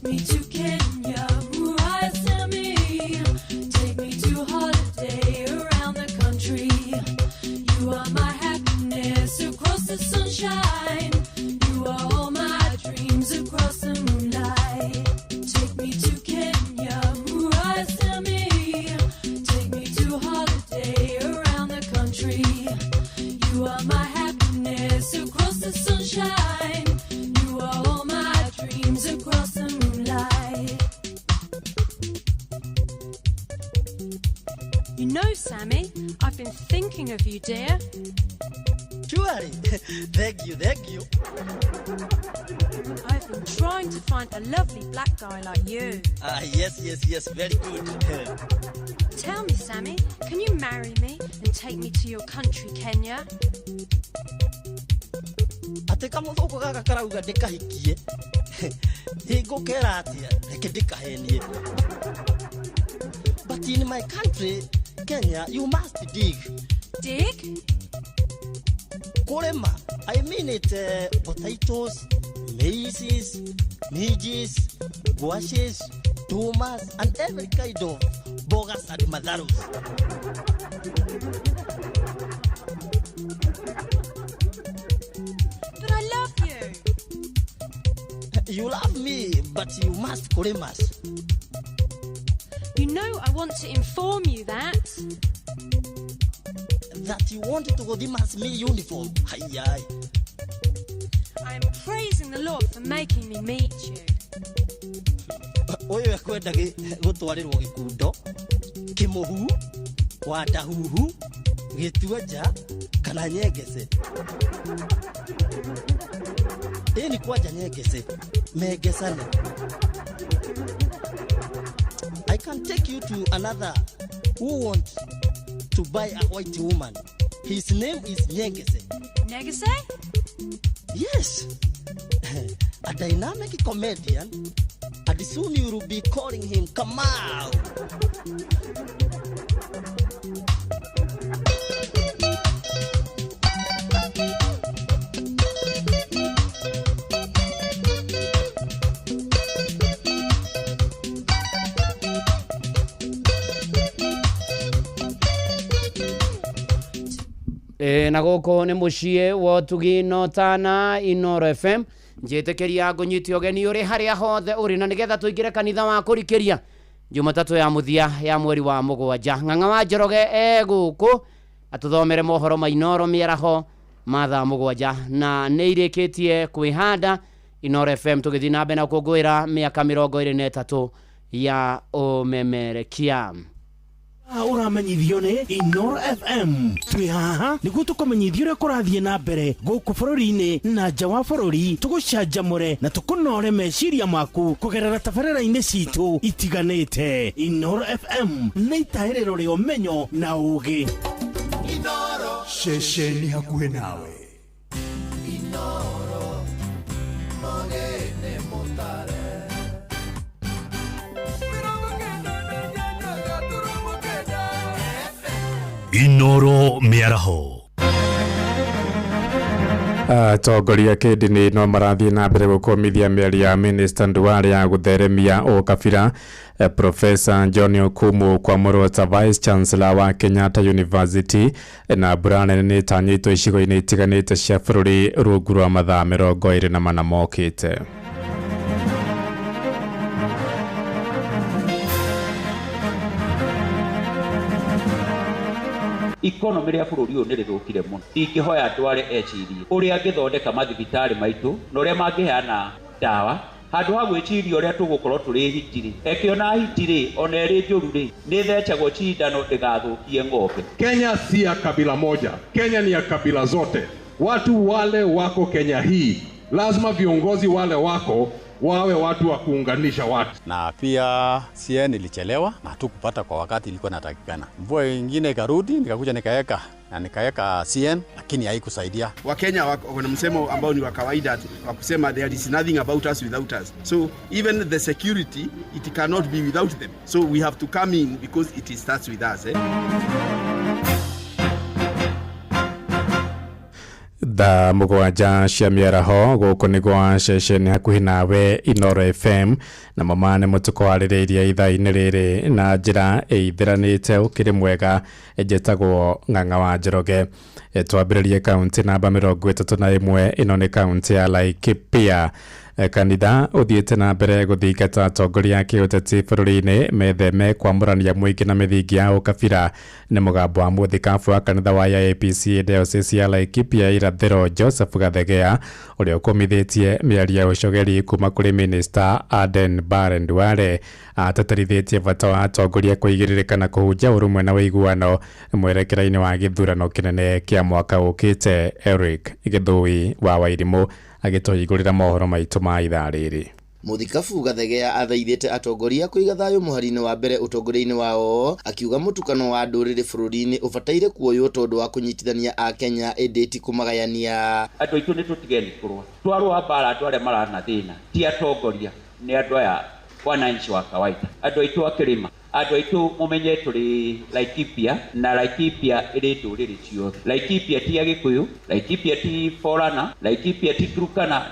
Take me to Kenya, Mariah, tell me. Take me to holiday around the country. You are my happiness across the sunshine. You are all my dreams across the moonlight. Take me to Kenya, Mariah, tell me. Take me to holiday around the country. You are my happiness across the sunshine. You are all my dreams across the moonlight. You know, Sammy, I've been thinking of you, dear. Surely. Thank you. I've been trying to find a lovely black guy like you. Yes, very good. Tell me, Sammy, can you marry me and take me to your country, Kenya? Ateka muthoko gaka karauga ndikahikie. Higo keratia, reke ndikahenie. But in my country, Kenya, you must dig. Dig? Kurema, I mean it, potatoes, maize, midges, squashes, tomas, and every kind of bogas and madaros. But I love you. You love me, but you must kuremas. You know I want to inform you that You want to go dimas me uniform. Hi. I am praising the Lord for making me meet you. Oyo yakwenda gutwarirwo gikundo kimuhu wadahuhu gituaja kana nyegese. Ni kwaja nyegese megesane. I can take you to another who wants to buy a white woman. His name is Nyegese. Nyegese? Yes. A dynamic comedian. And soon you will be calling him Kamau. Na goko ne mucie wotugi notana Inoro FM njitekeria ngunyiti ogeni uri haria hothe uri na nigetha tuingire kanitha wa kurikiria Jumatatu ya muthia ya mweri wa mugwanja ng'ang'a wa Njoroge guku atuthomere mohoro ma Inoro miaraho matha mugwanja na neirikitie kwihanda Inoro FM tugithii na mbere na kungwira miaka 23 ya umemerekia. Uramenyithio ni Inoro FM. Twi haha niguo tukumenyithio uria kurathie na mbere guku bururi-ini na nja wa bururi, tugucanjamure na tukunore meciria maku kugerera tabarĩra-inĩ citu itiganĩte. Inoro FM nĩ itahĩrĩro rĩa ũmenyo na ũũgĩ. Inoro ceceni hakuhĩ nawe. Inoro mogene motare. Inoro miaraho. Atongoria kĩndini no marathiĩ na mbere gũkũmithia mĩario ya Minister Nduale ya gũtheremia ũkabira. Professor John Okumu kwamũrwo ta Vice Chancellor wa Kenyatta University na mbura nĩ ĩtanyĩtwo icigo-inĩ itiganĩte cia bũrũri rungu rwa mathaa 24 mokĩte. Economy ya bũrũri ũyũ nĩ rĩthũkire mũno. Ingĩhoya Nduale ecirie ũrĩa angĩthondeka mathibitarĩ maitũ na ũrĩa mangĩheana ndawa handũ ha gwĩciria ũrĩa tũgũkorwo tũrĩ hitiri. Ekiona hitiri ona ĩrĩ njũru-rĩ nĩ thecagwo cindano ndĩgathũkie ng'ombe. Kenya si ya kabila moja. Kenya ni ya kabila zote. Watu wale wako Kenya hii lazima viongozi wale wako wawe watu wa kuunganisha watu. Na pia CN ilichelewa na hatukupata kwa wakati ilikuwa inatakikana. Mvua nyingine ikarudi, nikakuja nikaeka CN lakini haikusaidia. Wakenya wana msemo ambao ni wa kawaida wa kusema there is nothing about us without us. So even the security, it cannot be without them. So we have to come in because it starts with us. tha mugwanja cia miaraho guku ni gwa ceceni hakuhi nawe Inoro FM na mamane mutuko waririria ithaa-ini riri na njira ithiranite ukiri mwega jetagwo Ng'ang'a wa Njoroge. Twambiririe kaunti namba 31 ino ni kaunti ya Laikipia. Kanitha uthiite na mbere guthingata atongoria a kiuteti bururi-ini metheme kwamurania muingi na mithingi ya ukabira. Ni mugambo wa muthikabu wa kanitha wa APC diocese ya Laikipia irathiro Joseph Gathegea uria ukomithitie miario ya ucogeri kuma kuri minister Aden Bare Duale. Ataterithitie bata wa atongoria kuigiririka na kuhunjia urumwe na wiguano mwerekera-ini wa githurano kinene kia mwaka ukite. Eric Githui wa Wairimu agitohingurira mohoro maitu ma ithaa riri. Muthikabu Gathegea athaithite atongoria kuiga thayo muhari-ini wa mbere utongoria-ini wao, akiuga mutukano wa nduriri bururi-ini ubataire kuoywo tondu wa kunyitithania a Kenya endeti kumagayania. Andu aitu ni tutigeni kurwa twarwa bara andu aria marana thina ti atongoria ni andu aya wananchi wa kawaida. Andu aitu akirima andu aitu mumenye turi Laikipia na Laikipia iri nduriri ciothe. Laikipia ti Agikuyu, Laikipia ti Forana, Laikipia ti Turkana,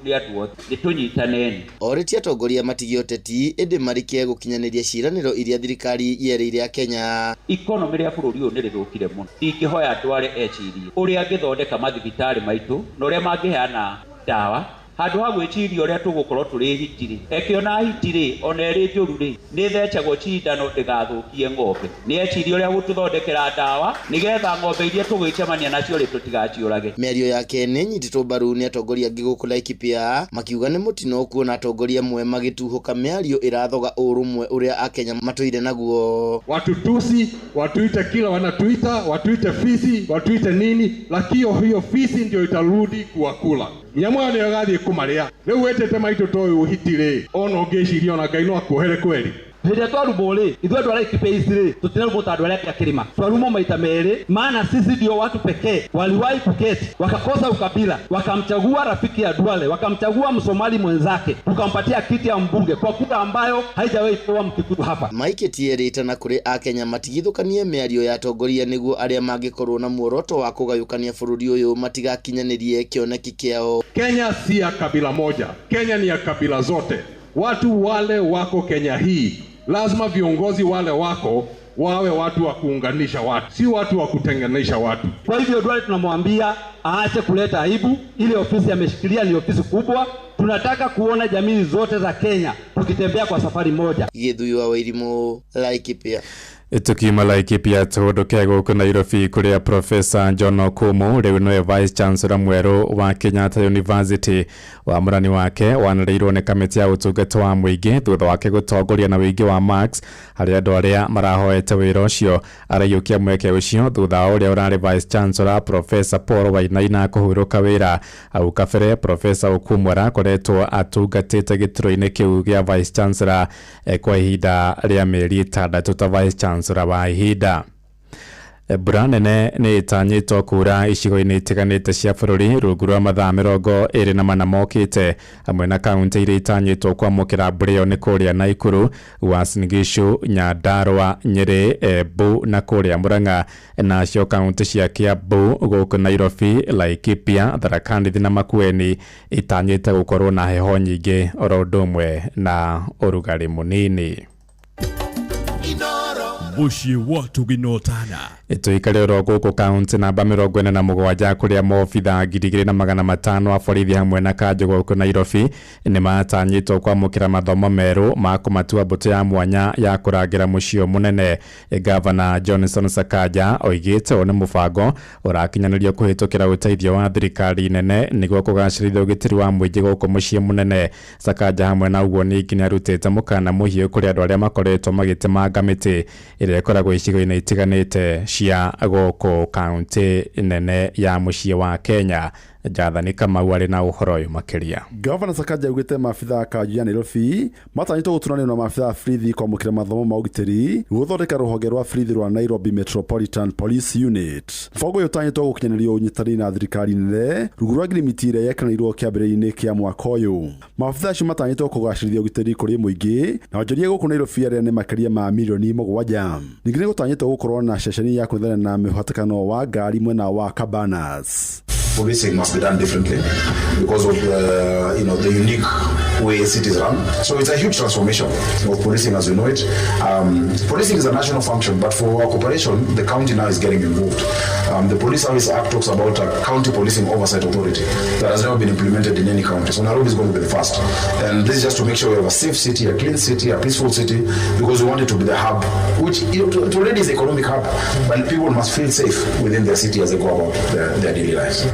ni andu othe ni tunyitaneni. Oriti atongoria matigio teti indi marikie gukinyaniria ciraniro iria thirikari yereire a Kenya. Ikonomi ria bururi uyu ni rithukire muno. Ingihoya andu aria ecirie uria angithondeka mathibitari maitu na uria mangiheana dawa handu ha gwiciria uria tugukorwo turi hitiri. Ekiona hitiri ona iri njuru ri ni thecagwo cindano ndigathukie ng'ombe. Ni eciria uria gututhondekera dawa nigetha ng'ombe iria tugicemania nacio ri tutigaciurage. Mĩario yake ni nyititwo mbaru ni atongoria angi guku Laikipia makiuga ni mutino kuona atongoria mwe magituhuka mĩario irathoga urumwe uria a Kenya matuire naguo. Watutusi, watuite kila wanatuita, watuite fisi, watuite nini, lakini hiyo fisi ndio itarudi kuwakula. Nyamwa ni agathie kumaria. Riu wetete maitu toyu hitire ono ngeciria ona Ngai no akuhere kweli. Hĩndĩ twarumo rĩ ithuĩ andũ a Laikipia rĩ tũtiraumo ta andũ arĩa a kĩrĩma, twarumo maita merĩ, maana sisi ndio watu pekee waliwahi kuketi wakakosa ukabila, wakamchagua rafiki ya Duale, wakamchagua Msomali mwenzake, tukampatia kiti ya mbunge kwa kura ambayo haijawahi kuwa Mkikuyu hapa. Mike tierĩte na kũrĩ a Kenya matigithũkanie mĩario ya atongoria nĩguo arĩa mangĩkorwo na muoroto wa kũgayũkania bũrũri ũyũ matigakinyanĩrie kĩoneki kĩao. Kenya si ya kabila moja, Kenya ni ya kabila zote. Watu wale wako Kenya hii lazima viongozi wale wako wawe watu wa kuunganisha watu, si watu wa kutenganisha watu. Kwa hivyo Duale tunamwambia aache kuleta aibu. Ile ofisi ameshikilia ni ofisi kubwa. Tunataka kuona jamii zote za Kenya tukitembea kwa safari moja. Githui wa Wairimu, Laikipia. Tukima Laikipia tuhuduke guku Nairobi kuria Professor John Okumu riu niwe Vice Chancellor mweru wa Kenyatta University. Wamurani wake wanariirwo ni kamiti ya utungata wa muingi thutha wake gutongoria na wingi wa marks hari andu aria marahoete wira ucio. Araiyukia mweke ucio thutha wa uria urari Vice Chancellor Professor Paul Wainaina kuhuruka wira. Au kabere Professor Okumu arakoretwo atungatite gituro-ini kiu gia Vice Chancellor kwa ihinda ria mieri 6 ta Vice Chancellor wa ihinda. Mbura nene ni itanyitwo kura icigo-ini itiganite cia bururi rungu rwa mathaa 24 mokite, hamwe na kaunti iria itanyitwo kwamukira mbura iyo ni kuria Naikuru, Uasin Gishu, Nyandarua, Nyeri, Embu na kuria Murang'a. Nacio kaunti cia Kiambu, guku Nairobi, Laikipia, Tharaka Nithi na Makueni itanyite gukorwo na heho nyingi oro ũndũ ũmwe na urugari munini. Bushi watu ginotana. Tuikare ro guku kaunti namba 47 kuria mobitha 2,500 a borithi hamwe na kanjũ guku Nairobi ni matanyitwo kwamukira mathomo meru ma kumatua mbũtũ ya mwanya ya kurangira mucio munene. Governor Johnson Sakaja oigite ni mubango urakinyanirio kuhitukira uteithio wa thirikari nene niguo kugacirithia ugitiri wa muingi guku mucie munene. Sakaja hamwe na uguo ningi ni arutite mukana muhiu kuri andu aria makoretwo magitemanga miti iria ikoragwo icigo-ini itiganite cia guku kaunti nene ya mucie wa Kenya. Jathani Kamau ari na uhoro uyu makiria. Governor Sakaja ugite mafitha kanju ya Nairobi matanyitwo gutunanio na mafitha frithi kwamukira mathomo ma ugitiri guthondeka ruhonge rwa frithi rwa Nairobi Metropolitan Police Unit. Mbango yotanyitwo gukinyanirio unyitani na thirikari nene rungu rwa ngirimiti iria yekanirwo kiambiriria-ini kia mwaka uyu. Mafitha acio matanyitwo kugacirithia ugitiri kuri muingi na onjoria guku Nairobi aria ni makiria ma milioni 7. Ningĩ nĩ gũtanyitwo gukorwo na ceceni ya kũthana na mĩhatĩkano wa ngari mwena wa Cabanas. policing must be done differently because of the unique way cities run. So it's a huge transformation of policing as we know it. Policing is a national function, but for our cooperation, the county now is getting involved. The Police Service Act talks about a county policing oversight authority that has never been implemented in any county. So Nairobi is going to be the first. And this is just to make sure we have a safe city, a clean city, a peaceful city, because we want it to be the hub, which it already is the economic hub, but people must feel safe within their city as they go about their daily lives.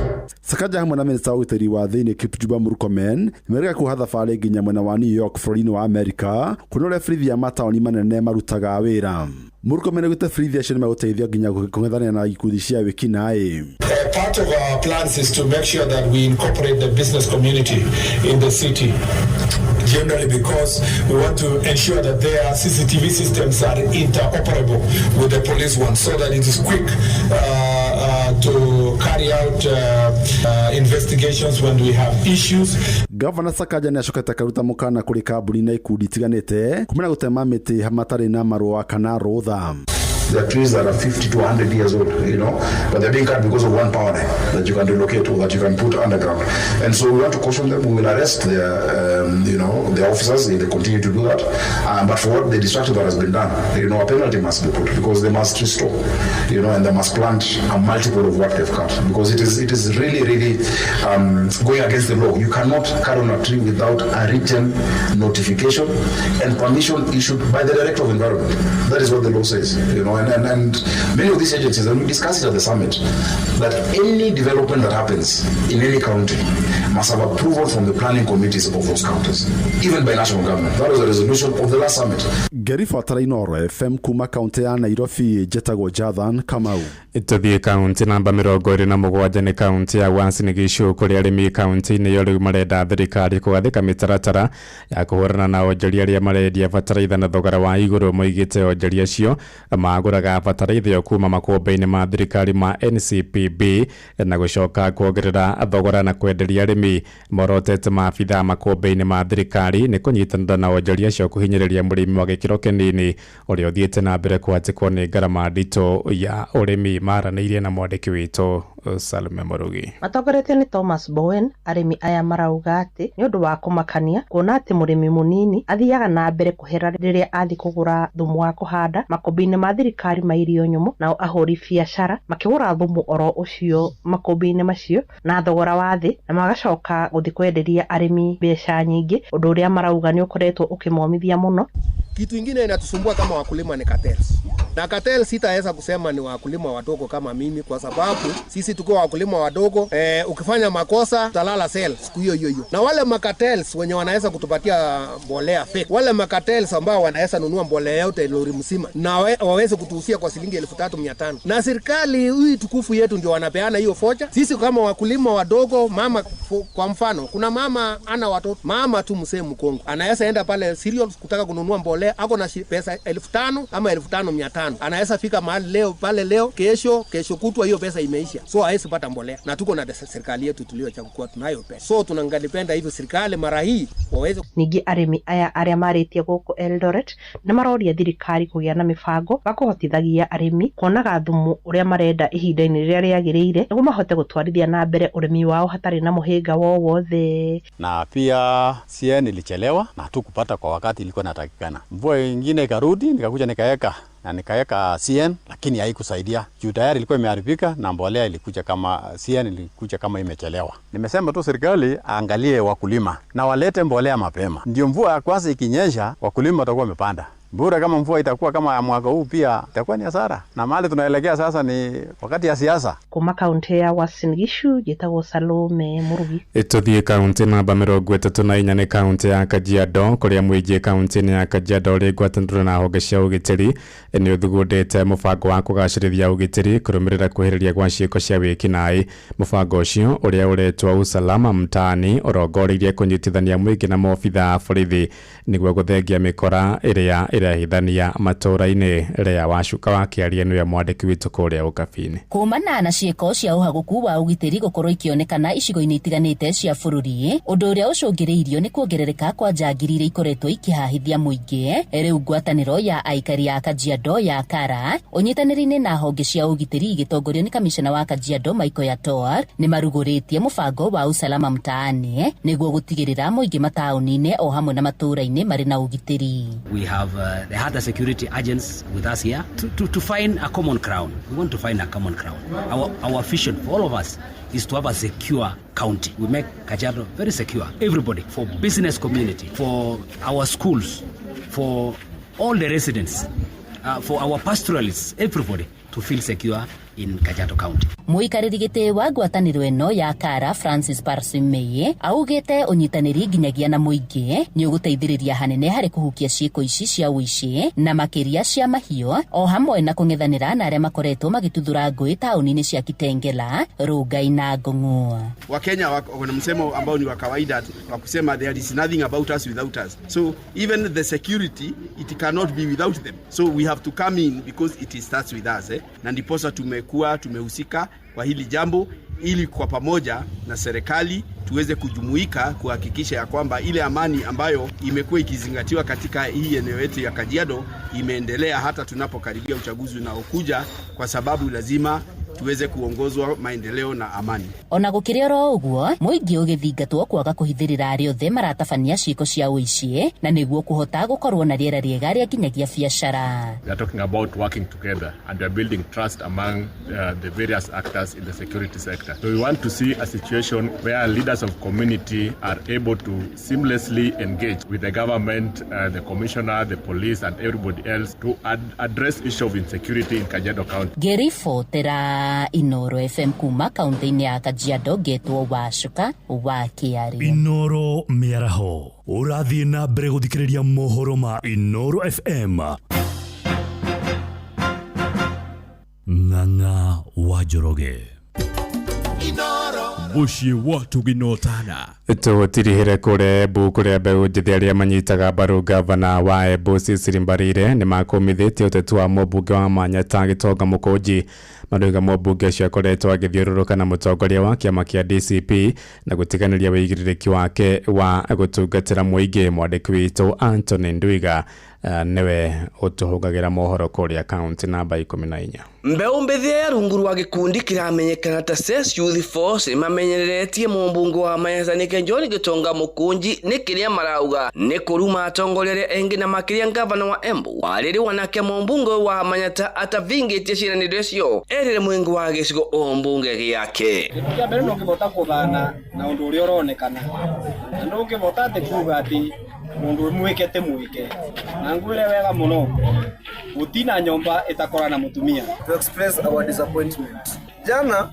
Sakaja hamwe na minista wa ugitiri wa thiini Kipchumba Murkomen nimerega kuhatha thabari nginya mwena wa New York bũrũri-inĩ wa Amerika kunoria borithi ya mataũni manene marutaga wĩra. Murkomen augĩte borithi acio nĩmegũteithio nginya kũng'ethanĩra na ikundi cia wĩki-naĩ. Part of our plans is to make sure that we incorporate the business community in the city. Generally, because we want to ensure that their CCTV systems are interoperable with the police ones, so that it is quick to carry out investigations when we have issues. Governor Sakaja nĩacokete karuta mũkana kũrĩ kambuni na ikundi itiganĩte kumena gũtema mĩtĩ matarĩ na marũa kana rũtha. There are trees that are 50 to 100 years old, but they're being cut because of one power line that you can relocate or that you can put underground. And so we want to caution them. We will arrest their officers if they continue to do that. But for what the destruction that has been done, a penalty must be put because they must restore, and they must plant a multiple of what they've cut because it is really, really going against the law. You cannot cut on a tree without a written notification and permission issued by the Director of Environment. That is what the law says, And many of these agencies, and we discussed it at the summit, that any development that happens in any county must have approval from the planning committees of those counties, even by national government. That was the resolution of the last summit. Gary Fatara FM kuma kaunti ya Nairobi jetagwo Jathan Kamau. Ituthie kaunti namba 27 ni kaunti ya Uasin Gishu kuria arimi kaunti-inĩ yo riu marenda thirikari kugathika mitaratara ya kuhurana na onjoria aria marendia bataraitha na thogora wa iguru moigite onjoria cio maguraga bataraitha kuma makombe-inĩ ma thirikari ma NCPB na gucoka kuongerera thogora na kwenderia arimi morotete maabitha makombe-inĩ ma thirikari ni kunyitanira na onjoria cio kuhinyiriria murimi wa gikiro kinini uria uthiete na mbere kwatikwo ni ngarama ndito ya urimi maranĩirie na mwandĩki witũ Salome Morugi. Matongoretio ni Thomas Bowen, arimi aya marauga ati ni undu wa kumakania kuona ati murimi munini athiaga na mbere kuhera riria athi kugura thumu wa kuhanda makombe-inĩ ma thirikari ma irio nyumu na ahuri biacara makigura thumu oro ucio makombe-inĩ macio na thogora wa thi na magacoka guthi kwenderia arimi mbeca nyingi undu uria marauga ni ukoretwo ukimomithia muno. Kitu ingine inatusumbua kama wakulima ni cartels. Na cartels sitaweza kusema ni wakulima wadogo kama mimi kwa sababu sisi tuko wakulima wadogo, ukifanya makosa utalala cell siku hiyo hiyo. Na wale makartels wenye wanaweza kutupatia mbolea fake, wale makartels ambao wanaweza nunua mbolea yote lori mzima na waweze kutuhusia kwa shilingi 3500. Na serikali hii tukufu yetu ndio wanapeana hiyo focha. Sisi kama wakulima wadogo, mama kwa mfano, kuna mama ana watoto, mama tu msee mkongo, anaweza enda pale cereals kutaka kununua mbolea, ako na pesa 1500 ama 1500. Anaweza fika mahali leo pale leo, kesho kutwa hiyo pesa imeisha. So haisi pata mbolea. Na tuko na serikali yetu tuliochagua tunayo pesa. So tunangalipenda hivyo serikali mara hii waweze. Ningĩ arimi aya aria maritie guku Eldoret ni maroria thirikari kugia na mibango bakuhotithagia arimi kuonaga thumu uria marenda ihinda-inĩ rĩrĩa rĩagĩrĩire nĩguo mahote gũtwarithia na mbere urimi wao hatarĩ na muhinga wowothe. Na pia CN ilichelewa na tukupata kwa wakati ilikuwa inatakikana. Mvua nyingine ikarudi, nikakuja nikaeka CN lakini haikusaidia. Juu tayari ilikuwa imeharibika na mbolea ilikuja kama CN ilikuja kama imechelewa. Nimesema tu serikali aangalie wakulima na walete mbolea mapema. Ndio mvua ya kwanza ikinyesha wakulima watakuwa wamepanda. Bora kama mvua itakuwa kama mwaka huu pia itakuwa ni hasara. Na mahali tunaelekea sasa ni wakati ya siasa. Kuma kaunti ya Uasin Gishu jetagwo Salome Murugi. Ituthie kaunti namba 34 ni kaunti ya Kajiado kuria muingi kaunti ya Kajiado ri ngwatanĩro na honge cia ugitiri ni uthugundite mubango wa kugacĩrithia ugitiri kurumirira kuhiriria gwa ciiko cia wiki-naĩ. Mubango ucio uria uretwo usalama mtaani urongoreirie kunyitithania muingi na maobitha a borithi niguo guthengia mikora iria kirehithania matura-ini ria wacuka wakiaria niwe mwandiki witu kuria ukabini kumana na cieko cia uhaguku wa ugitiri gukorwo ikionekana icigo-ini itiganite cia bururi undu uria ucungiriirio ni kuongerereka kwa njangiri iria ikoretwo ikihahithia muingi riu ngwataniro ya aikari a Kajiado ya Kara unyitaniri-ini na honge cia ugitiri igitongorio ni kamishna wa Kajiado Michael Yator ni maruguritie mubango wa usalama mtaani niguo gutigirira muingi matauni-ini o hamwe na matura-ini mari na ugitiri. We have the harder security agents with us here to find a common ground. We want to find a common ground. Our vision for all of us is to have a secure county. We make Kajiado very secure. Everybody, for business community, for our schools, for all the residents, for our pastoralists, everybody to feel secure in Kajiado County. Muikariri giti wa ngwataniro eno ya Kara Francis Parsimeye augite unyitaniri nginyagia na muingi ni uguteithiriria hanene hari kuhukia ciiko ici cia uici na makiria cia mahio o hamwe na kung'ethanira na aria makoretwo magituthura ngui tauni-ini cia Kitengela, Rongai na Ng'ong'o. Wakenya wana msemo ambao ni wa kawaida wa kusema there is nothing about us without us. So even the security, it cannot be without them. So we have to come in because it starts with us. Na ndiposa tumehusika kwa hili jambo ili kwa pamoja na serikali tuweze kujumuika kuhakikisha ya kwamba ile amani ambayo imekuwa ikizingatiwa katika hii eneo yetu ya Kajiado imeendelea hata tunapokaribia uchaguzi unaokuja, kwa sababu lazima tuweze kuongozwa maendeleo na amani. Ona gukiri oro uguo muingi ugithingatwo kwaga kuhithirira ari othe maratabania ciiko cia uici na niguo kuhota gukorwo na riera riega ria nginyagia biacara. We are talking about working together and we are building trust among the various actors in the security sector. So we want to see a situation where leaders of community are able to seamlessly engage with the government, the commissioner, the police and everybody else to address issue of insecurity in Kajiado County. Gerifo tera Inoro FM kuma kaunti-ini ya Kajiado getwo wacuka wa Kiari. Inoro miaraho urathie na mbere guthikiriria mohoro ma Inoro FM. Ng'ang'a wa Njoroge Muciĩ wa Tuginotana tutirihire kure Embu kuria mbeu njithi aria manyitaga mbaru gavana wa Embu Cecily Mbarire ni makumithitie uteti wa mũmbunge wa Manyata Gitonga Mũkũnji. Maruga mũmbunge ũcio akoretwo agĩthiũrũrũka na mũtongoria wa kĩama kĩa DCP na gũtiganĩria wĩigĩrĩrĩki wake wa gũtungatĩra mũingĩ. Mwandĩki witũ Anthony Ndwiga niwe utuhugagira mohoro kuria kaunti namba 14. Mbeu mbithi ya runguru wa gikundi kiramenyekana ta Ses Youth Force mamenyereretie mũmbunge wa Manyata John Gitonga Mũkũnji ni kiria marauga ni kuruma atongoria engi na makiria gavana wa Embu wariri wanake mũmbunge wa Manyata atavingitie ciraniro icio erire mwingi wa gicigo o mbunge giake. Ya mbere no ngivota kuthana na undu uria uronekana na no ngivota ati kuga ati mundu mwikete mwike na ngwire wega muno gutina nyomba itakora na mutumia to express our disappointment. Jana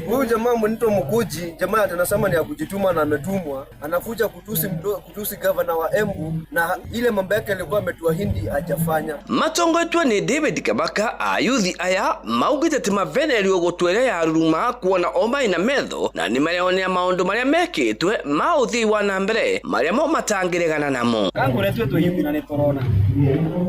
huyu jamaa mwenito Mkuji, jamaa atanasema ni ya kujituma na ametumwa, anakuja kutusi governor wa Embu na ile mambo yake alikuwa ametuahidi hajafanya. Matongo yetu ni David Kabaka ayuthi aya maugite tima veneri ogotwere ya ruma kuona oma ina metho na ni marionea maundu maria mekitwe mauthi wa nambere maria mo matangiregana namo. Kangure twe hivi na netorona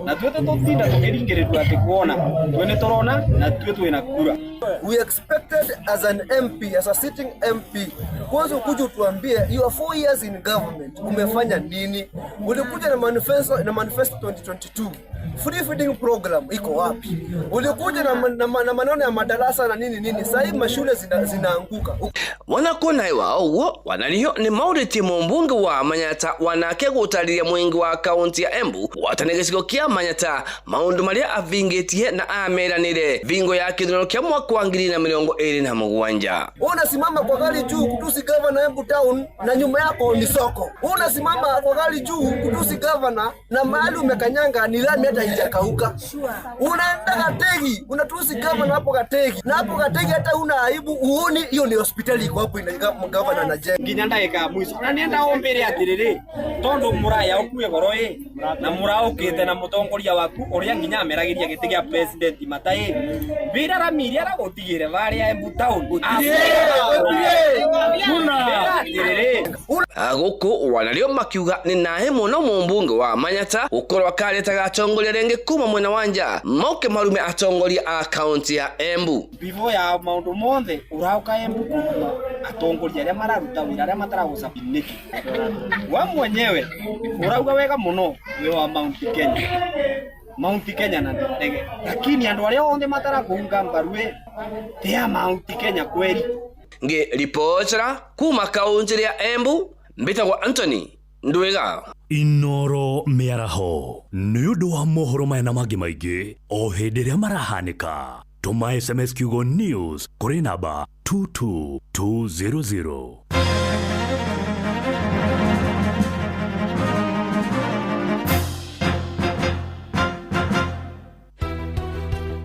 na twe tutinda tukiringirirwa ati kuona twe netorona na twe na kura. We expected as an MP, as a sitting MP, kwanza ukuje utuambie you are 4 years in government, umefanya nini? Ulikuja na manifesto 2022 free feeding program iko wapi? Ulikuja na maneno ya madarasa na nini? Sasa mashule zinaanguka. Wanakona iwa uwo wanaliyo ni Mauriti mũmbunge wa Manyata wanake gutariria mwingi wa kaunti ya Embu watanegecigo kia Manyata maundu maria avingitie na ameranire vingo ya kithurano kia mwaka wa 2027. Unasimama kwa gari juu kutusi governor Embu town na nyuma yako ni soko. Unasimama kwa gari juu kutusi governor na mahali umekanyanga ni lami hata haijakauka. Unaenda Gategi unatusi governor hapo Gategi na hapo Gategi hata una aibu uoni hiyo ni hospitali iko hapo ina governor na jengo. Nginya ndagika mwiso na nienda ombere atiriri tondu muraya okuye goroe na muraukite na mutongoria waku uria nginya ameragiria giti gia president matai bira ramiria ra gutigire varia Embu town. guku wanario makiuga ni nahe muno mumbunge wa Manyata gukorwa karetaga atongoria renge kuma mwena wanja moke marume atongoria a county ya Embu bivo ya maundu monthe urauka Embu kuma atongoria aria mararuta wira aria mataraguca piniki wa mwenyewe urauga wega muno we wa Mount Kenya na ndege lakini andu aria onde matara kuunga mbarue tia Mount Kenya kweli nge reportera kuma kaunti ya Embu mbitagwa Anthony Ndwega Inoro miaraho niundu wa mohoro maya mangi maingi o hindi ria marahanika tuma SMS kiugo news kuri namba 22200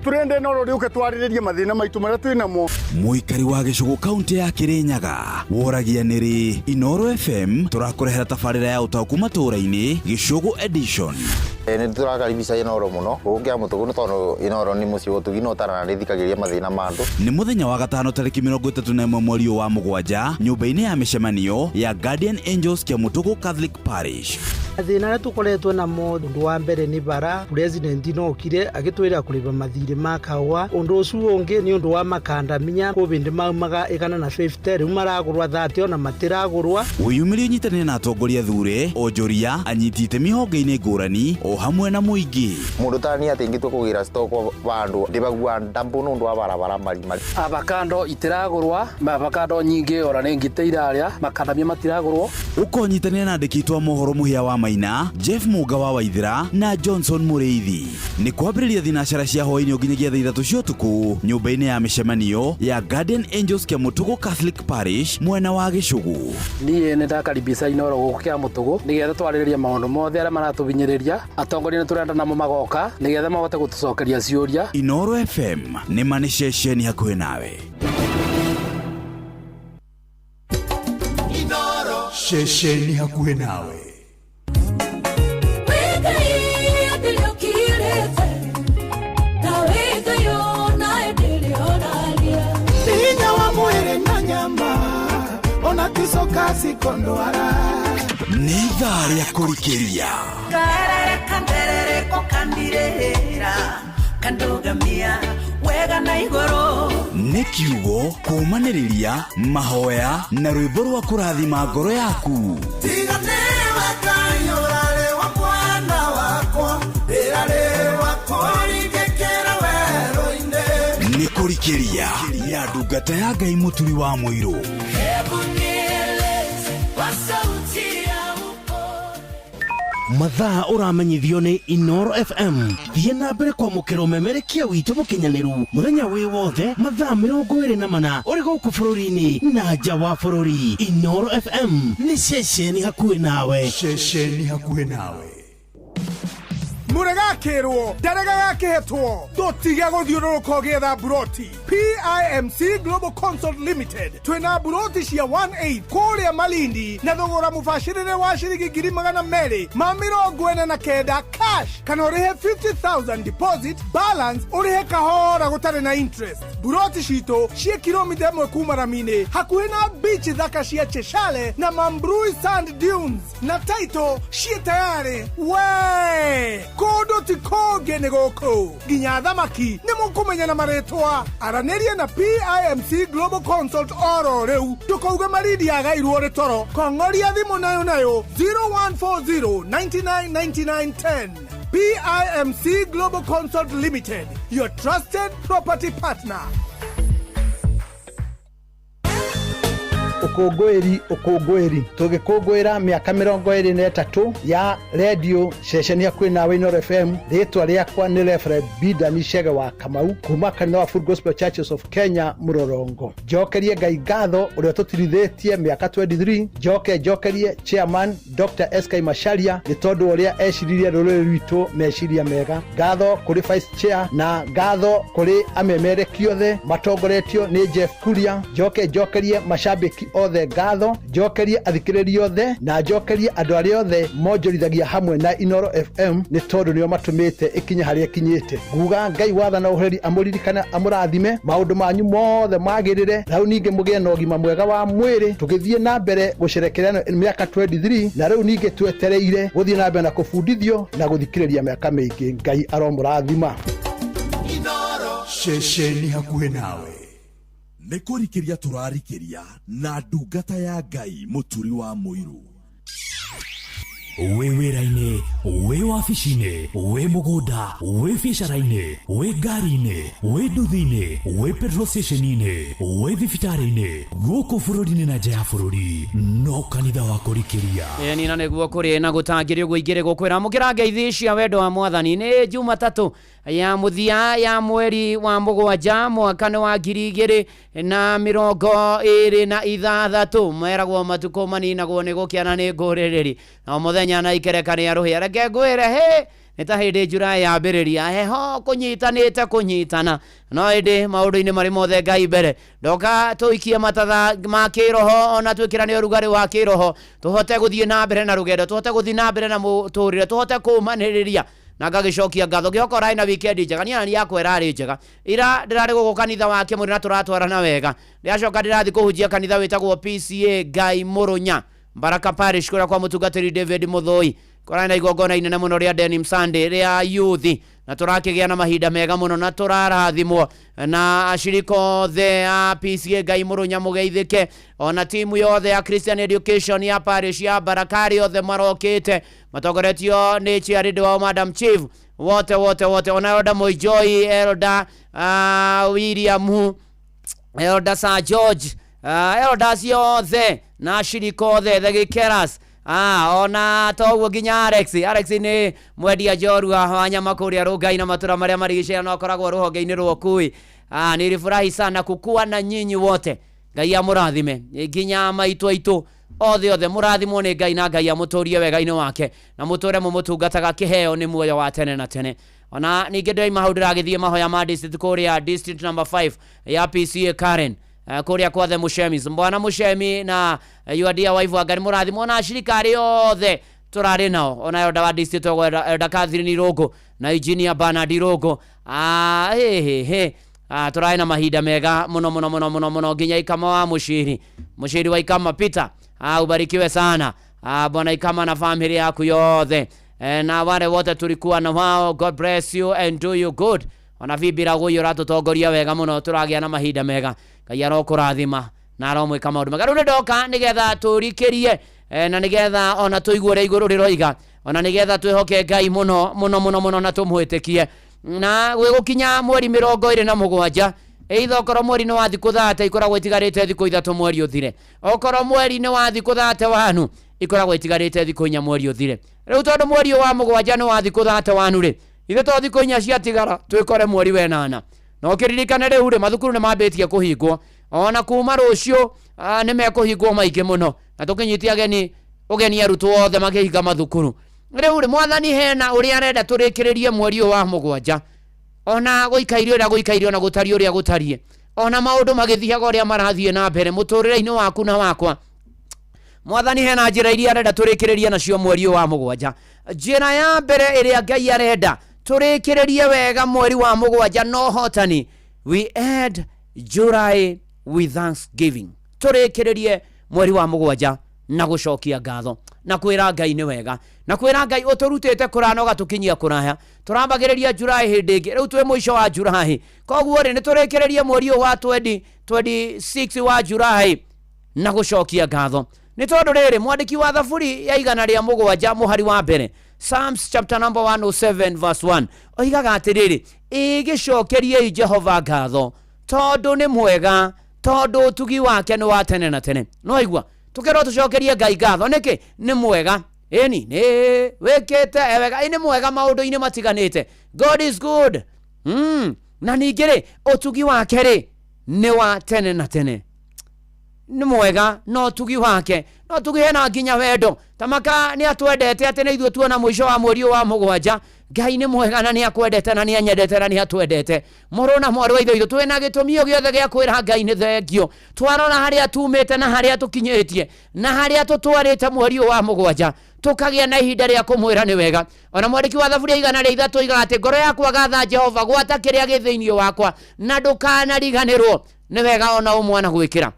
turende no riuke twariririe mathina maitu maria twinamo muikari wa Gicugu kaunti ya Kirinyaga woragia niri Inoro FM turakurehera tafarira ya utaku matura-ini Gicugu edition ni turakaribisha Inoro muno gukia mutugu tondu Inoro ni muci gutugina utarana rithikagiria mathina mandu ni muthenya wa gatano tariki 31 mweri wa mugwanja nyumba-ini ya mishemanio ya Guardian Angels kia Mutugu Catholic Parish Athina aria tukoretwo namo undu wa mbere ni bara president no okire agitwira kuriba mathire makawa undu ucu ungi ni undu wa makandamia kubindi maumaga 150 riu maragurwa 30 ona matiragurwa uyumiri unyitanire na atongoria thure onjoria anyitite mihonge-ini ngurani o hamwe na muingi mundu tani atingitwe kugira stock bandu ndibagua ndambu nundu wa barabara marimari abakando itiragurwa abakando nyingi ora nengite iraria makandamia matiragurwa ukonyitanire na andikitwa mohoro muhia wa Maina Jeff Muga wa Waithira na Johnson Mureithi ni kwambiriria thinashara cia hoini nginyagia thaa 3 cia utuku nyumba-ini ya mishemanio ya Guardian Angels kia Mutugu Catholic Parish mwena wa Gicugu nie ne ndakaribisa Inoro guku kia Mutugu nigetha twaririria maundu mothe aria maratubinyiriria atongoria ni turenda namo magoka nigetha mahote gutucokeria ciuria Inoro FM ni manishesheni hakuhi nawe Inoro shesheni hakuhi nawe Kisoka sikondwara Nidhari ya kurikiria Karere kanderere kokandirehera Kandogamia wega na igoro Nekiugo kumaniriria mahoya na rwimbo rwa kurathima ngoro yaku Tiganewa kanyorare wa mwana wakwa Erare wako rigekera wero-inde Nikurikiria ya ndungata ya Ngai muturi wa muiru mathaa uramenyithio ni Inoro FM thie na mbere kwa mukiro memerekia witu mukinyaniru muthenya wi wothe mathaa 24 uri guku bururi-ini na nja wa bururi Inoro FM ni shesheni hakuhi nawe muregakirwo ndarega gakihetwo dotiga guthiururuka ugietha buroti PIMC Global Consult Limited twina buroti cia 1/8 kuria Malindi na thogora mubashirire wa ciringi 249 cash kana urihe 50,000 deposit balance urihe kahora gutari na interest buroti cito cia kilomita 1 kuma Ramini hakuhi na beach thaka cia Cheshale na Mambrui Sand Dunes na title cia tayari we kodo ti kogene goko ginya thamaki ni mukumenya na maretwa araneria na PIMC Global Consult oro reu tukauga maridi agairwo retoro kongoria thimu nayo 0140999910 PIMC Global Consult Limited, your trusted property partner. ukungwiri tugikungwira miaka 23 ya radio station ya kwina Inoro FM ritwa riakwa ni Reverend Bidani Chege wa Kamau kuma kanitha wa Full Gospel Churches of Kenya Murorongo jokerie Ngai ngatho uria tutirithetie miaka 23 jokerie chairman Dr. SK Masharia gitondu uria eciririe ruriri rwitu meciria mega ngatho kuri vice chair na ngatho kuri amemerekio the matongoretio ni Jeff Kuria jokerie mashabiki othe ngatho, njokerie athikĩrĩria othe na njokerie andũ arĩa othe monjorithagia hamwe na Inoro FM nĩ tondũ nĩo matũmĩte ikinya harĩa ikinyĩte. Nguga Ngai wathana ũheri amũririkane amũrathime maũndũ manyu mothe magĩrĩre, na rĩu ningĩ mũgĩe na ũgima mwega wa mwĩrĩ, tũgĩthiĩ na mbere gũcerekerea mĩaka 23 na rĩu ningĩ twetereire gũthiĩ na mbere na kũbundithio na gũthikĩrĩria mĩaka mĩingĩ. Ngai aromũrathima. Ceceni hakuhĩ nawe nĩ kũrikĩria tũrarikĩria na ndungata ya Ngai mũturi wa mũirũ. Wĩ wĩra-inĩ, wĩ wabici-inĩ, wĩ mũgũnda, wĩ biacara-inĩ, wĩ ngari-inĩ, wĩ nduthi-inĩ, wĩ petrol station-inĩ, wĩ thibitarĩ-inĩ, gũkũ bũrũri-inĩ na nja ya bũrũri, no kanitha wa kũrikĩria. Nina nĩguo kũrĩ na gũtangĩrio gũingĩrĩ gũkwĩra mũkĩra ngeithi cia wendo wa Mwathani. Nĩ Jumatatũ ya mũthia ya mweri wa mũgwanja mwaka wa 2026 meragwo matukũ maninagwo nĩ gũkĩana nĩ ngũrĩrĩri na mũthenya na ikereka nĩ arũhia. Reke ngwĩre nĩ ta hĩndĩ Julai yambĩrĩria heho kũnyitanĩte kũnyitana no hĩndĩ maũndũ-inĩ marĩ mothe Ngai mbere ndoka tũikie matatha ma kĩroho ona twĩkĩrane ũrugarĩ wa kĩroho tũhote gũthiĩ na mbere na rũgendo tũhote gũthiĩ na mbere na mũtũrĩre tũhote kũmanĩrĩria na ngagĩcokia ngatho gĩokora na weekend njega niĩ yakwa ĩrarĩ njega ira ndĩrarĩ gũkũ kanitha wa Kĩmũrĩ na tũratwarana wega ndĩracoka ndĩrathiĩ kũhunjia kanitha wĩtagwo PCA Ngai Mũrũnya Baraka Parish kũrĩa kwa mũtungatĩri David Mũthũi kũrĩa na igongona inene mũno rĩa Denim Sunday rĩa youth na tũrakĩgĩa na mahinda mega mũno na tũrarathimwo na ashiriko the ya PCA Ngai Mũrũnya mũgeithĩke ona timu yothe ya Christian Education ya Parish ya Barakari yothe marokĩte matongoretio nĩ Chiarĩndĩ wao Madam Chief wote ona Elder Moijoy Elder William Elder Sir George Elders yothe na ashiriko the Gĩkeras ona toguo nginya Alex nĩ mwendia njorua wa nyama kũrĩa Rũngai na matũra marĩa marigicĩirie na akoragwo rũhonge-inĩ rwa Ũkui. Nilifurahi sana kukuwa na nyinyi wote. Ngai amũrathime nginya maitũ aitũ othe mũrathimwo nĩ Ngai na Ngai amũtũrie wega-inĩ wake na mũtũre mũmũtungataga kĩheo nĩ muoyo wa tene na tene. Ona ningĩ ndoima hau ndĩragĩthiĩ mahoya ma district kũrĩa district number 5 ya PCA Karen kũrĩa kwa the Mushemis Mbwana Mushemi na your dear wife wa Ngai mũrathimwo na ashirikari yothe turarĩ nao ona Elder wa district Elder Catherine Irogo na Engineer Bernard Irogo turarĩ na mahinda mega mũno nginya Ikama wa Mushiri wa Ikama Peter ubarikiwe sana Bwana Ikama na family yako yothe na wale wote tulikuwa na wao. God bless you and do you good. Ona vibira huyo ratutongoria wega mũno tũragĩa na mahinda mega Ngai arokũrathima na aromwĩka maũndũ mega. Rĩu ndoka nĩgetha tũrikĩrie na nĩgetha ona tũigue ũrĩa igũrũ rĩroiga ona nĩgetha twĩhoke Ngai mũno na tũmwĩtĩkie na gwĩgũkinya mweri 27 either okorwo mweri nĩ wa thikũ 30 ikoragwo itigarĩte thikũ 3 mweri ũthire okorwo mweri nĩ wa thikũ 31 ikoragwo itigarĩte thikũ 4 mweri ũthire. Rĩu tondũ mweri wa 7 nĩ wa thikũ 31 rĩ ithe to thikũ 4 ciatigara twĩkore mweri wa 8 no kĩririkane rĩu rĩ mathukuru nĩ mambĩtie kũhingwo ona kuma rũciũ nĩ mekũhingwo maingĩ mũno na tũkĩnyitia ũgeni arutwo othe makĩhinga mathukuru. Rĩu rĩ Mwathani hena ũrĩa arenda tũrĩkĩrĩrie mweri wa 7 ona gũikairio ũrĩa gũikairio na gũtario ũrĩa gũtarie ona maũndũ magĩthiaga ũrĩa marathiĩ na mbere mũtũrĩre-inĩ waku na wakwa. Mwathani hena njĩra iria arenda tũrĩkĩrĩrie nacio mweri wa 7. Njĩra ya mbere ĩrĩa Ngai arenda tũrĩkĩrĩrie wega mweri wa 7 no hotani we end July with thanksgiving. Tũrĩkĩrĩrie mweri wa 7 na gũcokia ngatho na kwĩra Ngai nĩ wega na kwĩra Ngai ũtũrutĩte kũranoga tũkinyia kũraya tũrambagĩrĩria July hĩndĩ ĩngĩ rĩu twĩ mũico wa July koguo rĩ nĩ tũrĩkĩrĩrie mweri wa 26 wa July na gũcokia ngatho nĩ tondũ rĩrĩ mwandĩki wa thaburi ya 107 mũhari wa mbere Psalms chapter number 107 verse 1 oigaga atĩrĩrĩ ĩgĩcokeriei Jehova ngatho tondũ nĩ mwega tondũ ũtugi wake nĩ wa tene na tene. No igua tũkerwo tũcokerie Ngai ngatho nĩkĩ nĩ mwega nĩ wĩkĩte wega nĩ mwega maũndũ-inĩ matiganĩte. God is good na ningĩ rĩ ũtugi wake rĩ nĩ wa tene na tene. Nĩ mwega no tugi wake no tugi hena nginya wendo tamaka nĩ atwendete atĩ nĩ ithuĩ tuona mũico wa mweri wa 7 Ngai nĩ mwega na nĩ akwendete na nĩ anyendete na nĩ atwendete. Mũrũ na mwarĩ wa ithe witũ twĩna gĩtũmi gĩothe gĩa kwĩra Ngai nĩ thengio. Twarora harĩa tumĩte na harĩa tũkinyĩtie na harĩa tũtwarĩte mweri wa mũgwanja tukagĩa na ihinda rĩa kũmwĩra nĩ wega. Ona mwandĩki wa Thaburia 103 oigaga atĩ ngoro yakwa gatha Jehova gwata kĩrĩa gĩ thĩinĩ wakwa na ndũkanariganĩrwo nĩ wega ona ũmwana gwĩkĩra.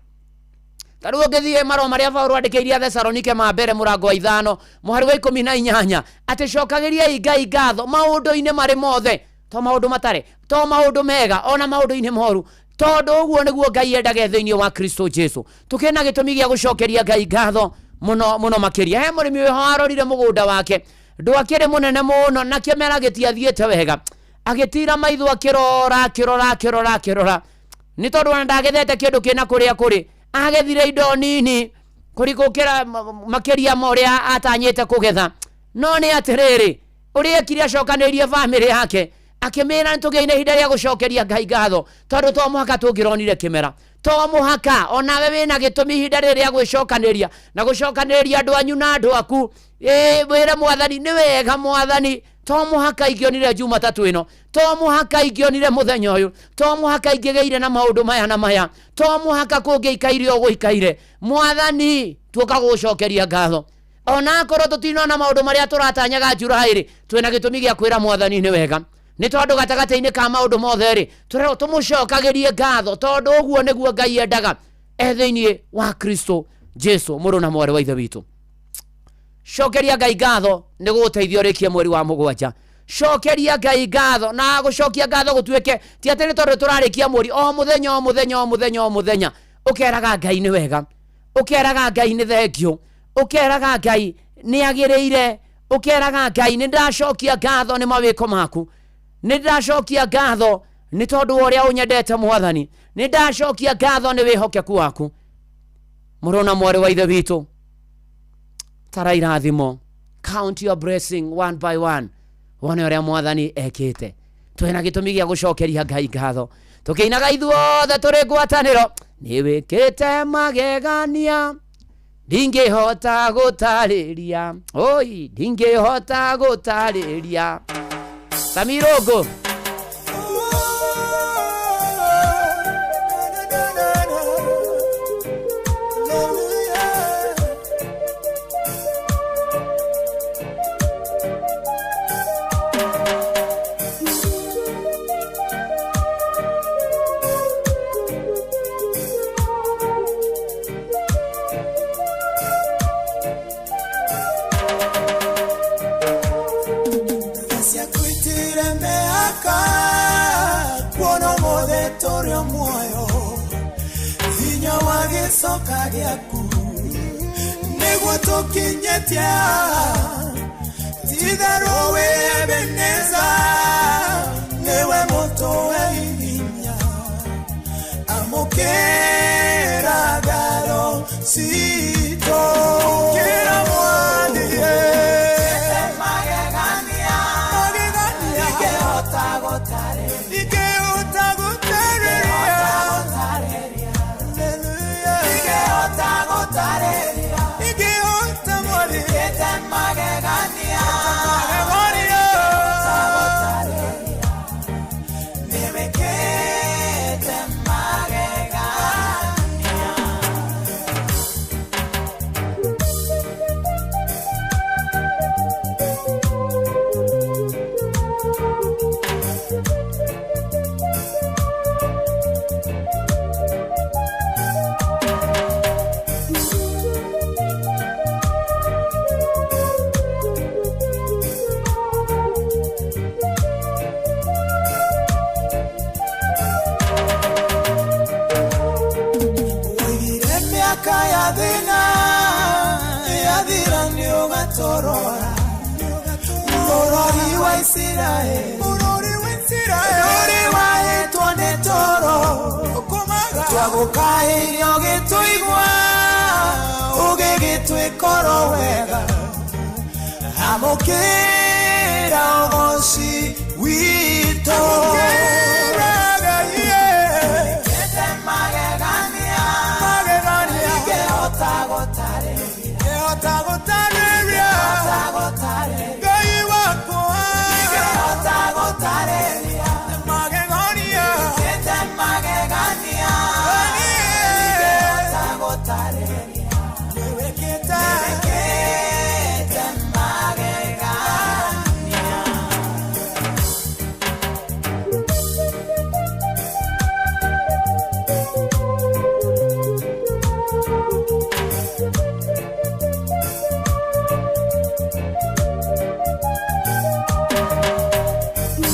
Taruo ngĩthiĩ marũa marĩa Paulo andĩkĩire Thesalonike ma mbere mũrango wa 5 mũhari wa 18 atĩ cokagĩriai Ngai ngatho maũndũ-inĩ marĩ mothe, to maũndũ matarĩ, to maũndũ mega, ona maũndũ-inĩ moru, tondũ ũguo nĩguo Ngai endaga thĩinĩ wa Kristo Jesu. Tukĩna gĩtũmi gĩa gũcokeria Ngai ngatho muno makĩria. He mũrĩmi ũyũ arorire mũgũnda wake ndwakĩrĩ mũnene mũno na kĩmera gĩtiathiĩte wega, agĩtira maitho akĩrora nĩ tondũ ona ndagethete kĩndũ kĩna kũrĩa kũrĩ, agethire indo nini kũrikũkĩra makĩria morĩa atanyĩte kũgetha. No nĩ atĩrĩrĩ, ũrĩa ekire acokanĩrĩrie bamĩrĩ yake akĩmĩra nĩ tũgĩine ihinda rĩa gũcokeria Ngai ngatho, tondũ to mũhaka tũngĩronire kĩmera, to mũhaka onawe wĩna gĩtũmi ihinda rĩrĩa gwĩcokanĩria na gũcokanĩrĩria andũ anyu na andũ aku. Wĩre Mwathani nĩ wega Mwathani, to mũhaka ingĩonire Jumatatũ ĩno, to mũhaka ingĩonire mũthenya ũyũ, to mũhaka ingĩgeire na maũndũ maya na maya, to mũhaka kũngĩikaire o gũikaire. Mwathani tuoka gũcokeria ngatho ona akorwo tũtinona maũndũ marĩa tũratanyaga Julaĩ, twĩna gĩtũmi gĩa kwĩra Mwathani nĩ wega, nĩ tondũ gatagatĩ-inĩ ka maũndũ mothe rĩ tũmũcokagĩrie ngatho, tondũ ũguo nĩguo Ngai endaga thĩinĩ wa Kristo Jesu. Mũrũ na mwarĩ wa ithe witũ, cokeria Ngai ngatho nĩ gũgũteithia ũrĩkie mweri wa mũgwanja. Cokeria Ngai ngatho, na gũcokia ngatho gũtuĩke ti atĩ nĩ tondũ tũrarĩkia mweri o mũthenya ũkeraga Ngai nĩ wega, ũkeraga Ngai nĩ thengio, ũkeraga Ngai nĩ agĩrĩire, ũkeraga Ngai nĩ ndacokia ngatho nĩ mawĩko maku, nĩ ndacokia ngatho nĩ tondũ ũrĩa ũnyendete Mwathani, nĩ ndacokia ngatho nĩ wĩhokeku waku. Mũrũ na mwarĩ wa ithe witũ, tara irathimo, count your blessing one by one, wone ũrĩa Mwathani ekĩte. Twĩna gĩtũmi gĩa gũcokeria Ngai ngatho, tũkĩinaga ithuothe tũrĩ ngwatanĩro, nĩ wĩkĩte magegania ndingĩhota gũtarĩria, oi ndingĩhota gũtarĩria. Samirogo soka gĩaku nĩguo tũkinyĩtie titherũ wĩ Ebeneza, nĩwe mũtũwe hinya amũkĩra ngatho citũ. Kĩra mwathie magegania ingĩhota gũtarĩria Mũrori wa Isiraeli, mũrori wa etwo nĩ toro, twagũkaĩrio gĩtũigua ũgĩgĩtwĩkoro wega, amũkĩra ũgooci witũ. Ngai wakwa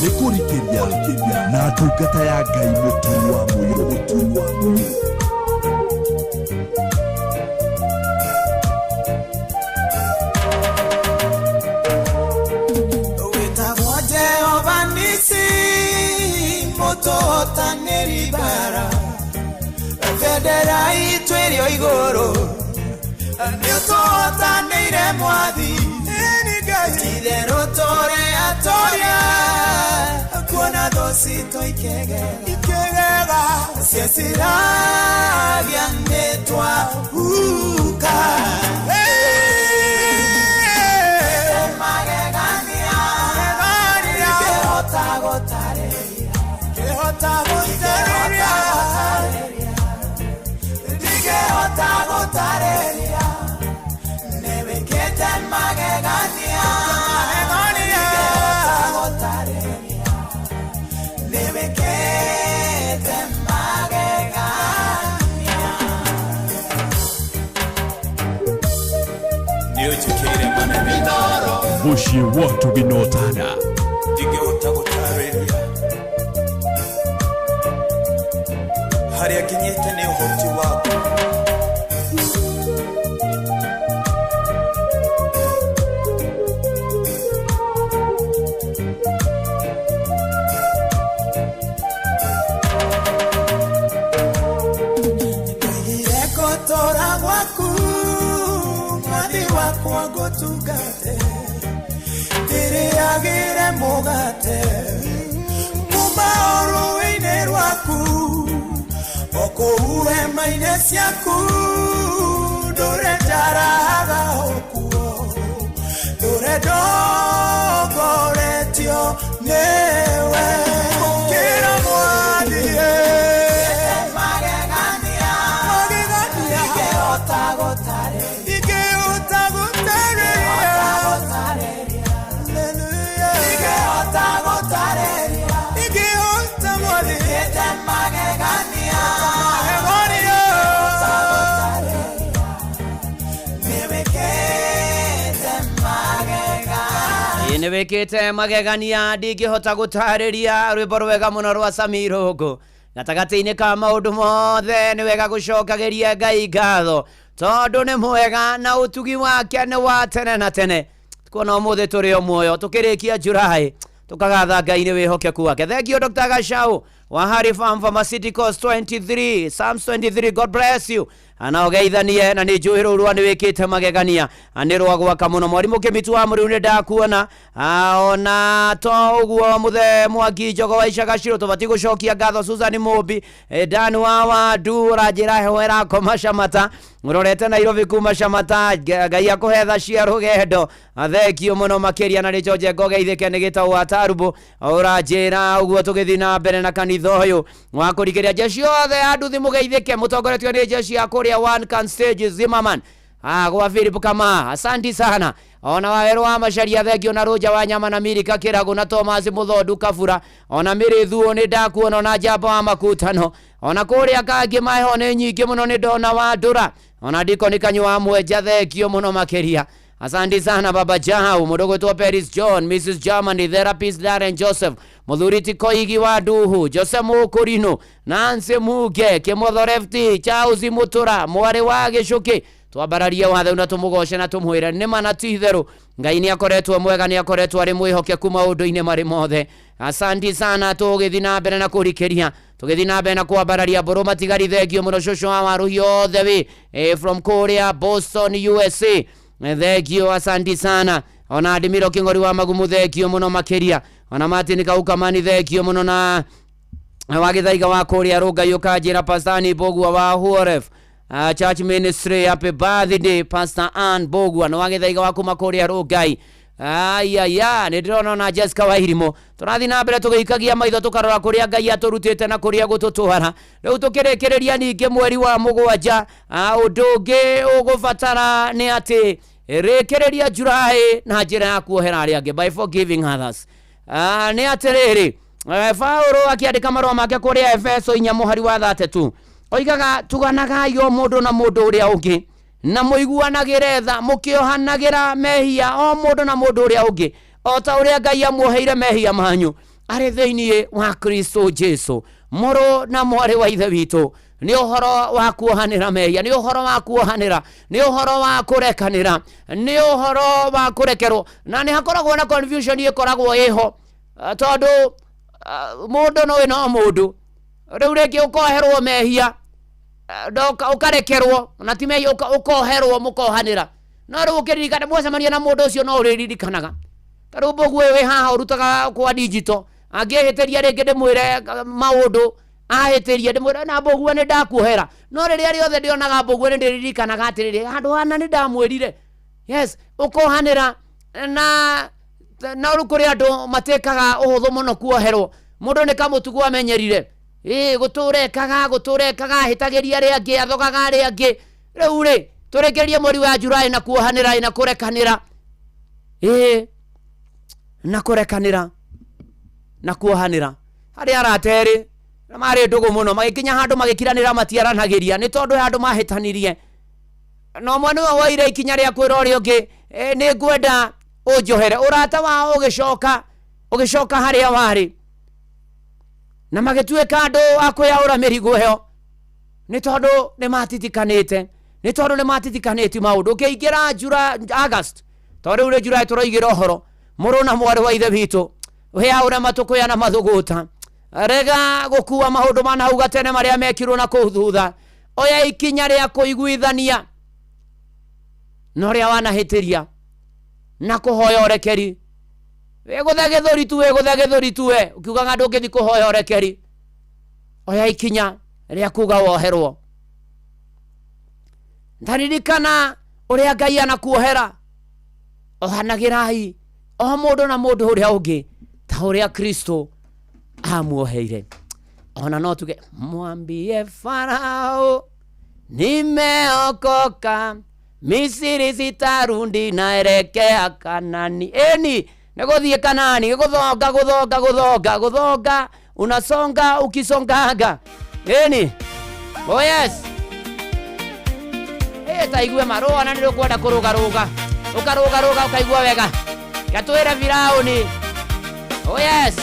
nĩ kũrikĩria na ndungata ya Ngai mũturi wa mũyũ. Wĩtagwo Jehova Nisi, mũtũhotanĩri bara, bendera itũ ĩrĩ o igũrũ, nĩũtũhotanĩire Mwathi, itherũ tũrĩ atoria, kuona thũ citũ ikĩgega, cieciragia nĩtwahuka. Mushi watu binotana Ndingĩhota gũtarĩria harĩa nginyĩte nĩ ũhoti waku. Ndoigire gũtũũra gwaku, Mwathi wakwa ngũtungate, ndĩrĩagĩre mũgate kuma rũĩ-inĩ rwaku, o kũu hema-inĩ ciaku, ndũrĩ njaraga okuo, ndũrĩ ndongoretio nĩwe. Kĩra Mwathi magegania, ingĩhota nĩwĩkĩte magegania ndingĩhota gũtarĩria rwĩmbo rwega mũno rwa Samirũngũ. Gatagatĩ-inĩ ka maũndũ mothe nĩ wega gũcokagĩria Ngai ngatho tondũ nĩ mwega na ũtugi wake nĩ wa tene na tene. Kuona ũmũthĩ tũrĩ o muoyo tũkĩrĩkia Julaĩ tukagatha Ngai nĩ wĩhokeku wake. Thengio Dr. Gachau wa Harry Farm Pharmaceuticals 23 Psalms 23. God bless you. Anaogeithanie na nĩ njũĩ rũrũ nĩ wĩkĩte magegania nĩ rwa gwaka mũno. Mwarimũ Kĩmitu wa Mũrĩu nĩ ndakuona ona to ũguo mũthe Mwangi Njogo wa Icagacirũ tũbatiĩ gũcokia ngatho. Susan Mũmbi Dan wa Wandu ranjĩra heho ĩrakoma Camata mũrorete Nairobi kuma Camata. Ngai akũhe tha cia rũgendo. Thengio mũno makĩria na rĩnjoje ngogeithĩke nĩ gĩtaũ wa Tarubu ũranjĩra ũguo tũgĩthiĩ na mbere na kanitha ũyũ wa kũrigĩrĩria jeshi othe anduthi mũgeithĩke mũtongoretio nĩ jeshi ya kũrĩa One Can Stage Zimmerman kwa Philip Kama. Asante sana. Ona waweru wa Macharia thengio na Roja wa Nyama na Mirika Kĩrago na Thomas Mũthondu Kabura. Ona Mĩrĩthuo nĩ ndakuona na Njamba wa Makutano. Ona kũrĩa kangĩ maheho nĩ nyingĩ mũno nĩ ndona wa Ndũra. Ona Dikoni Kanyua Mwenja thengio mũno makĩria. Asante sana Baba Jahau, Mudogo to Paris John, Mrs. Germany, Therapist Darren Joseph, Mudhuriti Koigi wa Duhu, Jose Mukurino, Nancy Muge, Kemotho Refti, Chauzi Mutura, Mware wa Gĩcũkĩ. Twambararia wathe na tumugoshe na tumwira nĩ mana ti theru. Ngai nĩ akoretwo mwega, nĩ akoretwo arĩ mwĩhokeku maũndũ-inĩ marĩ mothe. Asante sana. Tũgĩthiĩ na mbere na kũrikĩria, tũgĩthiĩ na mbere na kwambararia mbũrũ matigari thengio mũno cũcũ wa Waruhi othe we from Korea, Boston, USA. Thengio, asante sana. Ona Adimiro Kĩng'ori wa Magumu thengio mũno makĩria. Ona Martin Kaukamani thengio mũno na wagĩthaiga wa Korea Rũngai ũkanjĩra Pastor Bogua wa Horef Church Ministry. Happy birthday Pastor Ann Bogua na wagĩthaiga wa kuma Korea Rũngai. Ayaya nĩ ndĩrona na Jessica Wahirimo. Tũrathiĩ na mbere tũgĩikagia maitho tũkarora kũrĩa Ngai atũrutĩte na kũrĩa gũtũtwara. Rĩu tũkĩrĩkĩrĩria ningĩ mweri wa mũgwanja. Ũndũ ũngĩ ũgũbatara nĩ atĩ rĩkĩrĩria Julaĩ na njĩra ya kuohera arĩa angĩ by forgiving others. Nĩ atĩrĩrĩ, Paulo akĩandĩka marũa make kũrĩa Efeso 4:3 oigaga tuganagai o mũndũ na mũndũ ũrĩa ũngĩ na mũiguanagĩre tha mũkĩohanagĩra mehia o mũndũ na mũndũ ũrĩa ũngĩ o ta ũrĩa Ngai amuoheire mehia manyu. arĩ thĩinĩ wa Kristo Jesu. Mũrũ na mwarĩ wa ithe witũ, nĩ ũhoro wa kuohanĩra mehia, nĩ ũhoro wa kuohanĩra, nĩ ũhoro wa kũrekanĩra, nĩ ũhoro wa kũrekerwo. Na nĩ hakoragwo na confusion ĩkoragwo ĩho, tondũ mũndũ no mũndũ. Rĩu rĩngĩ ũkoherwo mehia, ũkarekerwo, na ti mehia ũkoherwo mũkohanĩra. No rĩu ũkĩririkana mwacemania na mũndũ ũcio no ũrĩririkanaga. Tarĩu mbũguo wĩ haha ũrutaga kwa digital, angĩhĩtĩria rĩngĩ ndĩmwĩre maũndũ, ahĩtĩria ndĩmwĩre na mbũguo nĩ ndakuohera. No rĩrĩa rĩothe ndĩonaga mbũguo nĩ ndĩririkanaga atĩrĩrĩ, handũ hana nĩ ndamwĩrire. Yes, ũkohanĩra na rĩu kũrĩ andũ matĩkaga ũhũthũ mũno kuoherwo. Mũndũ nĩ kamũtugo amenyerire. Gũtũrekaga hĩtagĩria arĩa angĩ, athogaga arĩa angĩ. Rĩu rĩ, tũrekerie mweri wa Julai na kuohanĩra na kũrekanĩra. Na kũrekanĩra na kuohanĩra. Harĩa araterĩ marĩ ndũgũ mũno, magĩkinya handũ magĩkiranĩra matiaranagĩria nĩ tondũ handũ mahĩtanirie. No mwana wa waire ikinya rĩa kwĩra ũrĩa ũngĩ, nĩ ngwenda ũnjohere. Ũrata wao ũgĩcoka harĩa warĩ, na magĩtuĩka andũ a kwĩyaũra mĩrigo ĩyo, nĩ tondũ nĩ matitikanĩtie maũndũ. Ũkĩingĩra August, tondũ rĩu July tũroigĩra ũhoro, mũrũ na mwarĩ wa ithe witũ, wĩyaũre matũkũya na mathũgũta. Rega gũkua maũndũ manauga tene marĩa mekirwo na kũu thutha. Oya ikinya rĩa kũiguithania na ũrĩa wanahĩtĩria na kũhoya ũrekeri. Wĩgũthe gĩthũri tuwe, ũkiugaga ndũngĩthi kũhoya ũrekeri. Oya ikinya rĩa kuga woherwo. Ndaririkana ũrĩa Ngai anakuohera. Ohanagĩrai o mũndũ na mũndũ ũrĩa ũngĩ ta ũrĩa Kristo amuoheire. Ona no tuge mwambie Farao nimeokoka, Misiri sitarundi naelekea Kanani. Nĩ gũthiĩ Kanani, gũthonga, unasonga ukisongaga. Oh yes. Taigue marũa na nĩ ũkwenda kũrũgarũga, ũkarũgarũga ũkaigua wega. Gatwĩre Firaũni. Oh yes.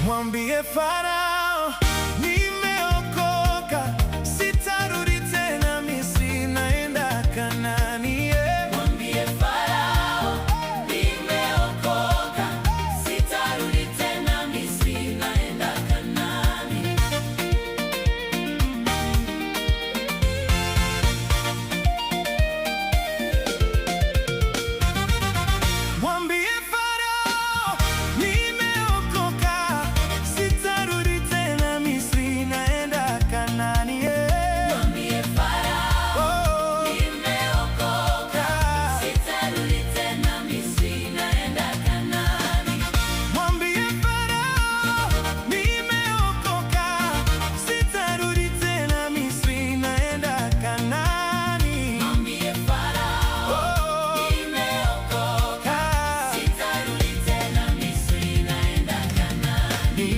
Mwambie Farao nimeokoka, sitarudi tena Misri, naenda Kanani. Mwambie Farao nimeokoka, sitarudi tena Misri, naenda Kanani. Mwambie Farao nimeokoka, sitarudi tena Misri, naenda Kanani. Mwambie Farao nimeokoka, sitarudi tena Misri, naenda Kanani. Mwambie Farao nimeokoka, sitarudi tena Misri, naenda Kanani. Mwambie Farao nimeokoka, sitarudi tena Misri, naenda Kanani.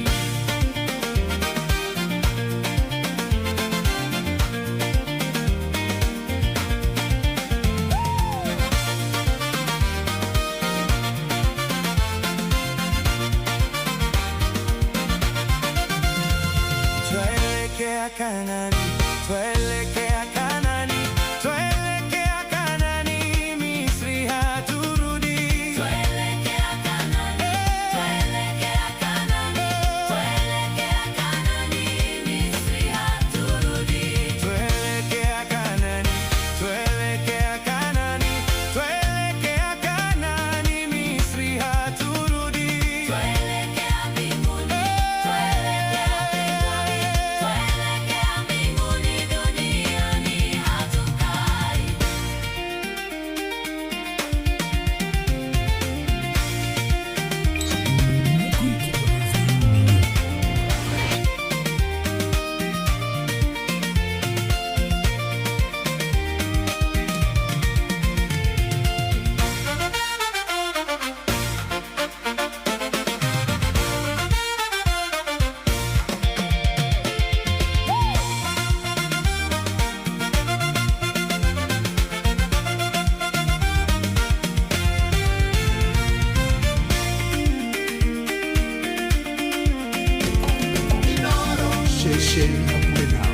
Tuelekea Kanani, tuelekea Kanani, tuelekea Kanani, Misri haturudi. Tuelekea Kanani, tuelekea Kanani, tuelekea Kanani, Misri haturudi. Tuelekea Kanani, tuelekea Kanani, tuelekea Kanani, Misri haturudi. Tuelekea mbinguni, tuelekea mbinguni, tuelekea mbinguni. station hakuhĩ nawe.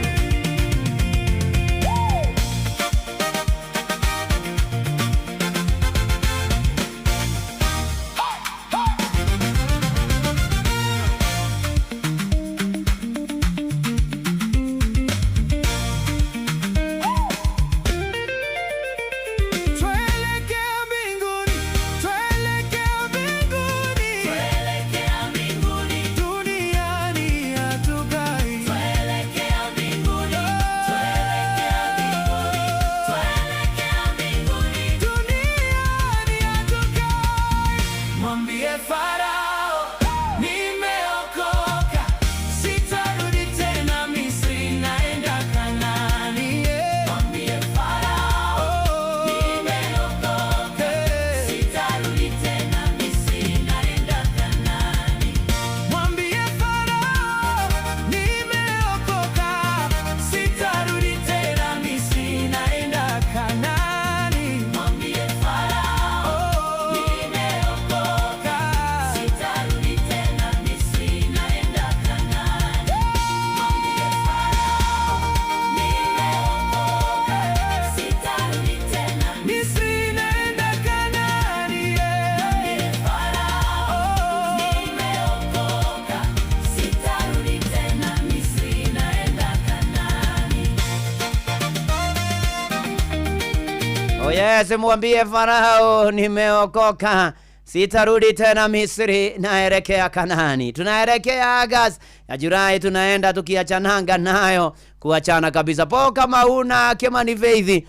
Yes, mwambie Farao nimeokoka, sitarudi tena Misri, naelekea Kanaani. Tunaelekea August ya Julai, tunaenda tukiachananga nayo, kuachana kabisa. Po kama una Kimani Faith,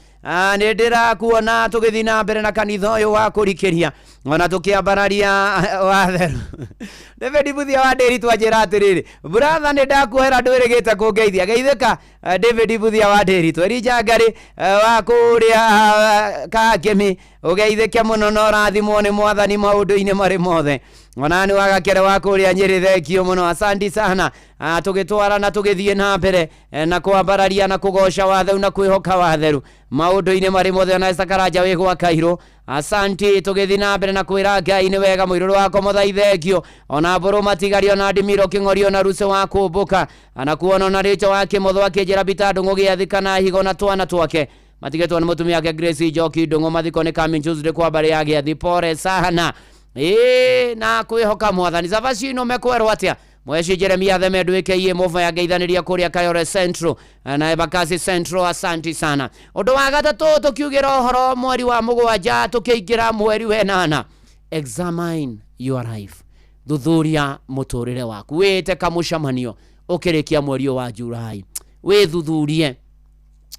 nindira kuona tugithii na mbere na kanitha uyu wa kurikiria ona tukiambararia watheru. David Buthia wa Ndiritu ajira atiriri, brother nindakuhera ndwirigite kungeithia. Geithika David Buthia wa Ndiritu. Elija Ngari wa kuria Kagemi, ugeithike muno no rathimwo ni Mwathani maundu-ini mari mothe. Ona ni wagakere wa kuria Nyeri, thekio muno, asante sana. Tugitwara na tugithie na mbere na kuambararia na kugosha watheru na kwihoka watheru maundu-ini mari mothe. Na Sakaraja wi gwa Kairo, asante. Tugithie na mbere na kwira Ngai ni wega, muiruru wako muthaithekio. Ona mburu matigario na Ndimiro Kingorio na Ruse wa kumbuka, anakuona na Richo wake motho wake Jera Bitado ngugiathikana higo na twana twake matigetwo ni mutumia yake Grace Joki Ndungu mathiko ni Coming Tuesday kwa bari yake athipore sana na kwihoka Mwathani. Savashino mekwerwo atia Mweshi Jeremia Themedu aka Mova ya geithaniria kuria Kayore Central na Embakasi Central, asante sana. Undu wa gatatu tukiugira horo mweri wa mugwanja tukiingira mweri wa 8, examine your life, thuthuria muturire waku. Wite kamucamanio ukirikia mweri wa Julai, withuthurie,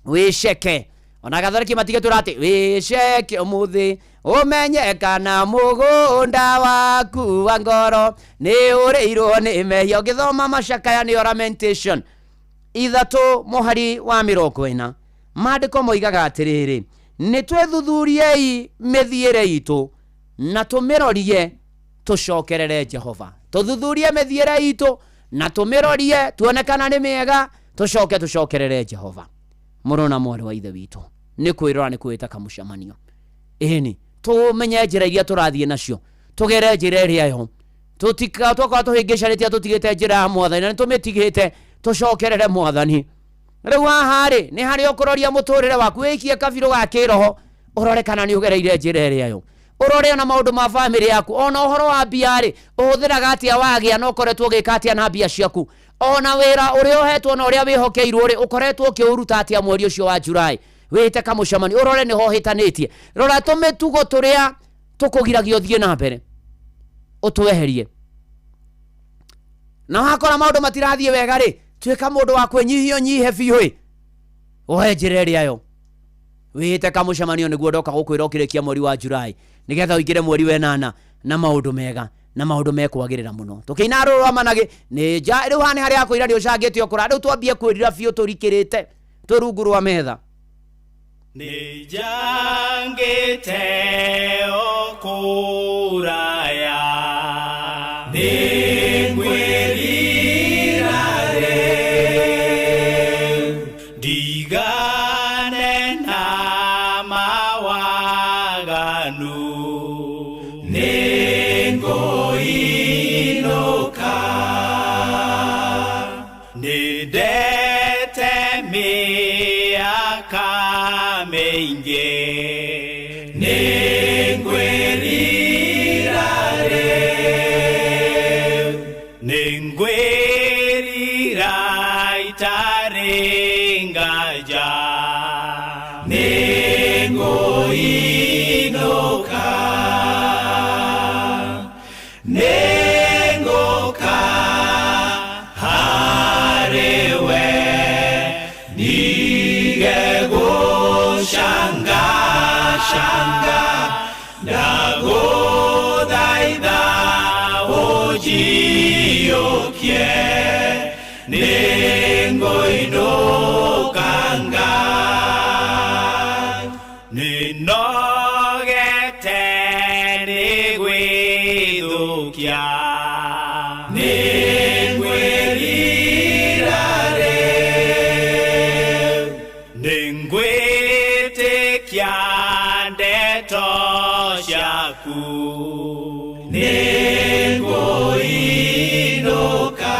wiceke. Ona Gatholeki matige turati wiceke umuthi umenye kana mugunda waku wa ngoro ni uriirwo ni mehia. Ugithoma Macakaya ni Lamentation 3:40 maandiko moigaga atiriri, ni twethuthuriei mithiire itu na tumirorie tucokerere Jehova. Tuthuthurie mithiire itu na tumirorie tuonekana ni miega, tucokerere Jehova. Murona mwari wa ithe witu ni kwirora ni kwita kamucamanio eni tumenye njira iria turathie nacio, tugere njira iria yo tutika twakora tuhingicanĩtie tutigĩte njĩra ya Mwathani na nĩtũmĩtigĩte tucokerere Mwathani. Rĩu haha rĩ nĩ harĩ ũkũroria mũtũrĩre waku, wĩikie kabirũ ga kĩroho ũrore kana nĩ ũgereire njĩra ĩrĩa yo, ũrore ona maũndũ ma family yaku, ona ũhoro wa mbia rĩ ũhũthĩraga atĩa wagĩa na ũkoretwo ũgĩka atĩa na mbia ciaku, ona wĩra ũrĩa ũhetwo na ũrĩa wĩhokeirwo rĩ ũkoretwo ũkĩũruta atĩa mweri ũcio wa Julai. Wĩte kamucamanio ũrore nĩ ho hĩtanĩtie, rora tũmĩtugo tũrĩa tũkũgiragia ũthiĩ na mbere ũtweherie. Na wakora maũndũ matirathiĩ wega rĩ tuĩka mũndũ wa kwĩnyihia nyihe biũ ĩ ohe njĩra ĩrĩa yo. Wĩte kamucamanio nĩguo ndoka gũkwĩra ũkĩrĩkia mweri wa Julai nĩgetha ũingĩre mweri wa 8 na maũndũ mega na maũndũ mekwagĩrĩra mũno. Tũkĩina rũrũmanage nĩ nja rĩu hane harĩa akwĩra nĩ ũcangĩte ũkũra rĩu twambie kwĩrira biũ tũrikĩrĩte tũrungu rwa metha. Nĩ njangĩte ũkũraya nĩ ngwĩrira ndigane na mawaganu nĩ ngũinũka nĩ shanga ndaguthaitha ũnjiũkie nĩngũinũka Ngai nĩnogete nĩ gwĩthũkia nĩngwĩrira rĩu nĩngwĩtĩkia ndeto ciaku nĩngũinũka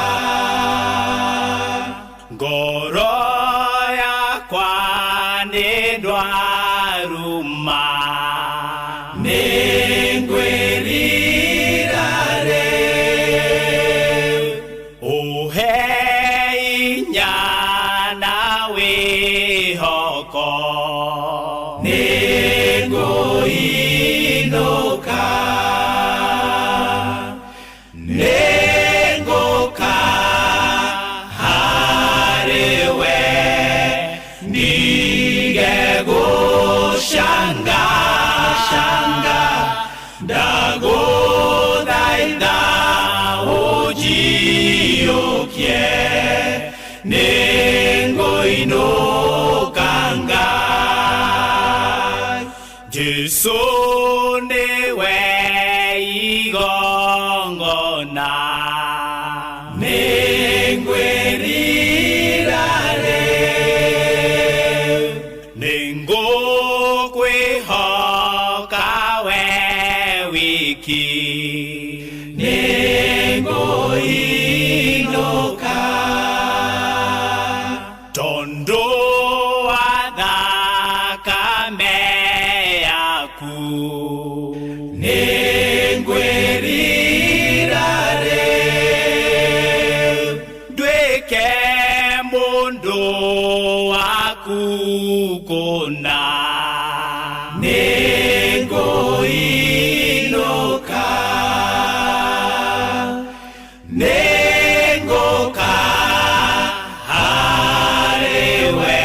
ngoro yakwa nĩndwaruma nĩngwĩrira rĩu ũhe hinya na wĩhoko nĩngũinũka nĩngũka harĩwe ndigegũcanga ndagũthaitha ũnjiũkie nĩngũinũka Ngai Jesũ nĩwe igongona nĩngwĩrira rĩu nĩngũkwĩhoka we wiki nĩngũinũka tondũ wa thakame yaku nĩngwĩrira rĩu nduĩke mũndũ waku kũna nĩngũinũka nĩngũka harĩwe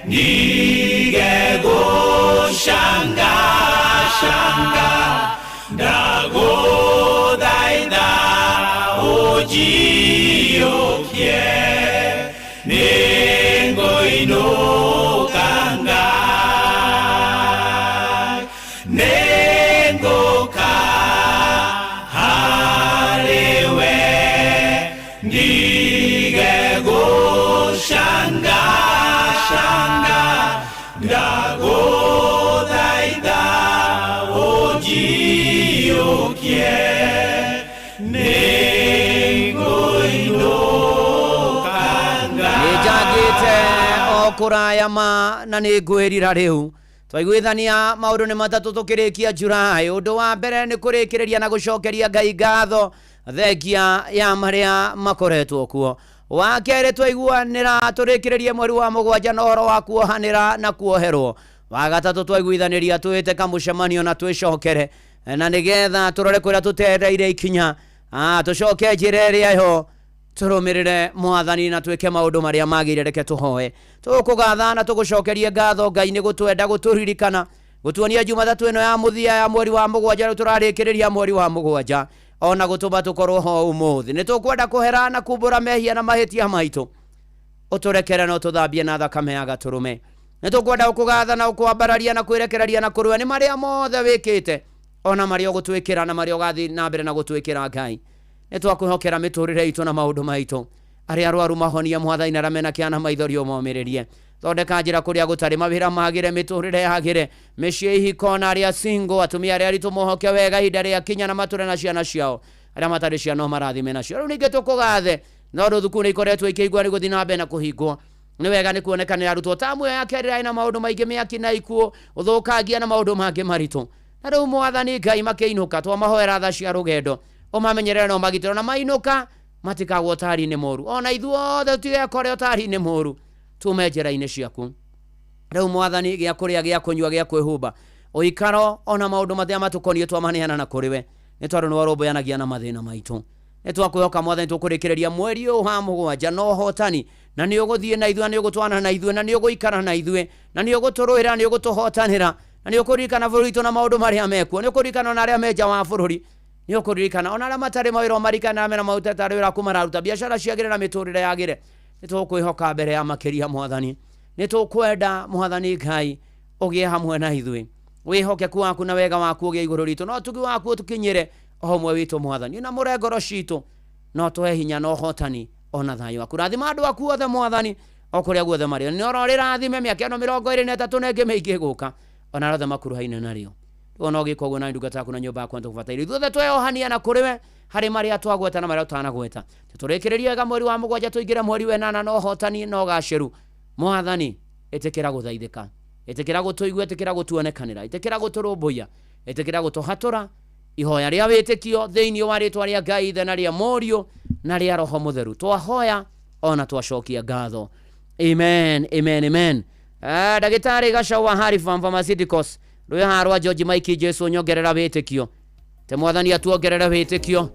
ndigegũcanga ndagũthaitha ũnjiũkie nĩngũinũka Ngai nĩngũka harĩwe ndigegũcanga ndagũthaitha ũnjiũkie nĩngũinũka Ngai nĩnjangĩte o kũraya ma na nĩngwĩrira rĩu twaiguithania maũndũ nĩ matatũ tũkĩrĩkia Julai. Ũndũ wa mbere nĩ kũrĩkĩrĩria na gũcokeria Ngai ngatho thengia ya marĩa makoretwo kuo. Wa kerĩ twaiguanĩra tũrĩkĩrĩrie mweri wa mũgwanja na ũhoro wa kuohanĩra na kuoherwo. Wa gatatũ twaiguithanĩria twĩte kamũcemanio na twĩcokere na nĩgetha tũrore kũrĩa tũtereire ikinya tũcoke njĩra ĩrĩa ho tũrũmĩrĩre Mwathani na twĩke maũndũ marĩa magĩrĩire. Reke tũhoe. Tũkũgatha na tũgũcokerie ngatho Ngai nĩ gũtwenda gũtũririkana gũtuonia Jumatatu ĩno ya mũthia ya mweri wa mũgwanja rĩu tũrarĩkĩrĩria mweri wa mũgwanja ona gũtũma tũkorwo ho ũmũthĩ. Nĩ tũkwenda kũhera na kumbũra mehia na mahĩtia maitũ ũtũrekere na ũtũthambie na thakame ya Gatũrũme. Nĩ tũkwenda gũkũgatha na gũkwambararia na kwĩrekereria na kũrũa nĩ marĩa mothe wĩkĩte ona marĩa ũgũtwĩkĩra na marĩa ũgathiĩ na mbere na gũtwĩkĩra Ngai. Nĩ twakwĩhokera mĩtũrĩre itũ na maũndũ maitũ. Arĩa arwaru mahonia Mwathani na ramena kĩana maithori ũmomĩrĩrie. Thondeka njĩra kũrĩa gũtarĩ mawĩra magĩre mĩtũrĩre yagĩre mĩciĩ ihiko na arĩa single atumia arĩa aritũ mohoke wega ihinda rĩa kinya na matũre na ciana ciao arĩa matarĩ ciana marathime nacio. Rĩu ningĩ tũkũgathe no thukuru ikoretwo ikĩigua nĩ gũthiĩ na mbere na kũhingwo. Nĩ wega nĩ kuonekanĩra arutwo tamu ya kerĩ na maũndũ maingĩ mĩaki na ikuũ ũthũkangia na maũndũ mangĩ maritũ. Na rĩu Mwathani Ngai makĩinũka twamahoera tha cia rũgendo ũmamenyerere na ũmagitĩre na mainũka matikagwo ũtari-inĩ mũru ona ithuothe tũtigekore ũtari-inĩ mũru tume njĩra-inĩ ciaku. Rĩu Mwathani gĩa kũrĩa gĩa kũnyua gĩa kwĩhumba ũikaro ona maũndũ marĩa matũkoniĩ twamaneana na kũrĩ we nĩ tondũ nĩ warũmbũyanagia na mathĩna maitũ. Nĩ twakwĩhoka Mwathani tũkũrĩkĩrĩria mweri ũyũ wa mũgwanja na ũhotani na nĩ ũgũthiĩ na ithuĩ na nĩ ũgũtwarana na ithuĩ na nĩ ũgũikara na ithuĩ na nĩ ũgũtũrũĩra nĩ ũgũtũhotanĩra na nĩ ũkũririkana bũrũri witũ na maũndũ marĩa mekuo, nĩ ũkũririkana ona arĩa menja wa bũrũri, nĩ ũkũririkana ona arĩa matarĩ mawĩra marikana mena maũteta tarĩ wĩra kumararuta biacara ciagĩre na mĩtũrĩre yagĩre. Nĩ tũkwĩhoka mbere ya makĩria Mwathani, nĩ tũkwenda Mwathani Ngai ũgĩe hamwe na ithuĩ, wĩhokeku waku na wega waku ũgĩe igũrũ ritũ, no tugi waku ũtũkinyĩre o ũmwe witũ Mwathani, na mũre ngoro citũ no tũhe hinya na ũhotani ona thayũ waku. Rathima andũ aku othe Mwathani o kũrĩa guothe marĩ, nĩ ororĩ rathime mĩaka ĩno 23 na ĩngĩ mĩingĩ gũka, ona rothe makuruhaine narĩo. Ona ũgĩka ũguo na ndungata yaku na nyũmba yaku nĩtũgũbataire ithuothe tweyohania na kũrĩ we harĩ marĩa twagweta na marĩa ũtanagweta. Tũtũrĩkĩrĩrie wega mweri wa mũgwanja tũingĩre mweri wenana na ũhotani na ũgacĩru. Mwathani ĩtĩkĩra gũthaithĩka, ĩtĩkĩra gũtũigua, ĩtĩkĩra gũtuonekanĩra, ĩtĩkĩra gũtũrũmbũiya, ĩtĩkĩra gũtũhatũra. Ihoya rĩa wĩtĩkio thĩinĩ wa rĩtwa rĩa Ngai Ithe na rĩa Mũriũ na rĩa Roho Mũtheru twahoya ona twacokia ngatho. Amen, amen, amen. Ndagĩtarĩ Gacaũ wa Harry Pharmaceuticals rũĩ harwa George Mike Jesu nyongerera wĩtĩkio, te Mwathani atuongerere wĩtĩkio.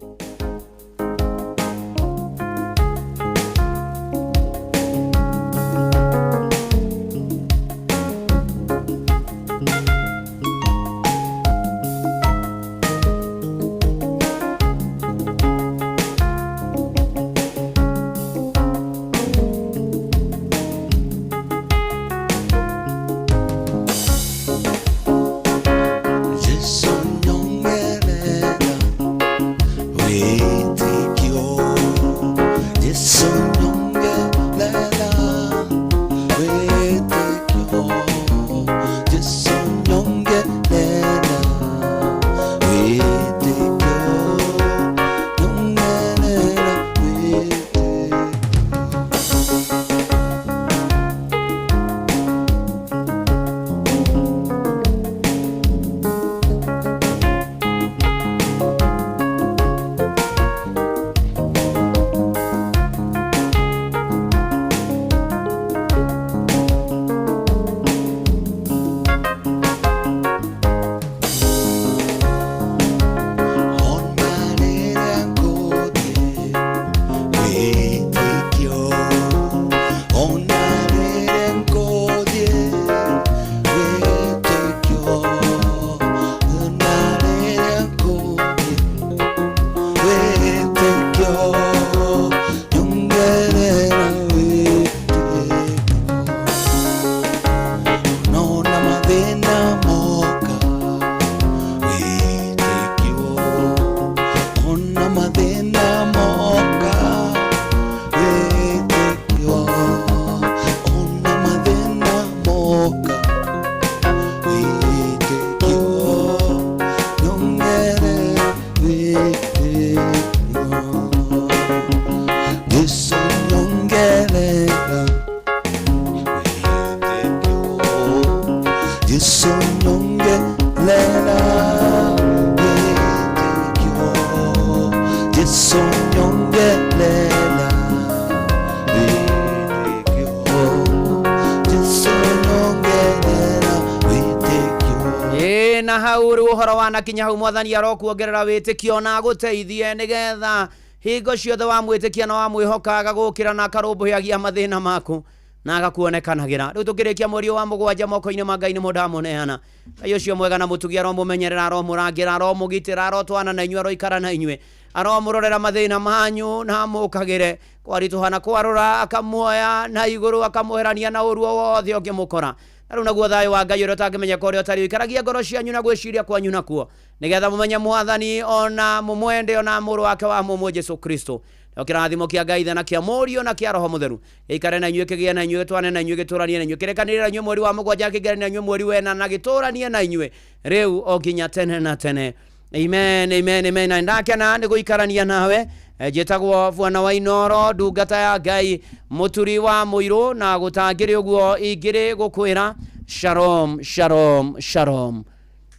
Na hau rĩu ũhoro wanakinya hau Mwathani arokuongerera wĩtĩkio na gũteithie nĩgetha hingo ciothe wa mwĩtĩkia na wa mwĩhoka agagũkĩra na akarũmbũyagia mathĩna maku na agakuonekanagĩra. Rĩu tũkĩrĩkia mweri wa mũgwanja moko-inĩ ma Ngai nĩ mũndũ amũneana. Ngai ũcio mwega na mũtugi aromũmenyerera, aromũrangĩra, aromũgitĩra, arotwana na inyuĩ, aroikara na inyuĩ, aromũrorera mathĩna manyu na amũkagĩre kwaritũha na kwarũra, akamuoya na igũrũ, akamweherania na ũruo wothe ũngĩmũkora. Na rĩu naguo thayũ wa Ngai ũrĩa ũtangĩmenyeka ũrĩa ũtarĩ ũikaragia ngoro cianyu na gwĩciria kwanyu nakuo, nĩgetha mũmenye Mwathani ona mũmwende ona mũrũ wake wa mũmwe Jesu Kristo. Na kĩrathimo kĩa Ngai Ithe na kĩa Mũriũ na kĩa Roho Mũtheru gĩikare na inyuĩ, kĩgĩe na inyuĩ, twane na inyuĩ, gĩtũranie na inyuĩ, kĩrekanĩre na inyuĩ mweri wa mũgwanja, kĩgere na inyuĩ mweri wena, na gĩtũranie na inyuĩ rĩu o nginya tene na tene. Amen, amen, amen. Na ndakena nĩ gũikarania nawe. Njĩtagwo Bwana wa Inoro, ndungata ya Ngai, mũturi wa mũirũ, na gũtangĩrĩ ũguo ingĩrĩ gũkwĩra shalom, shalom, shalom.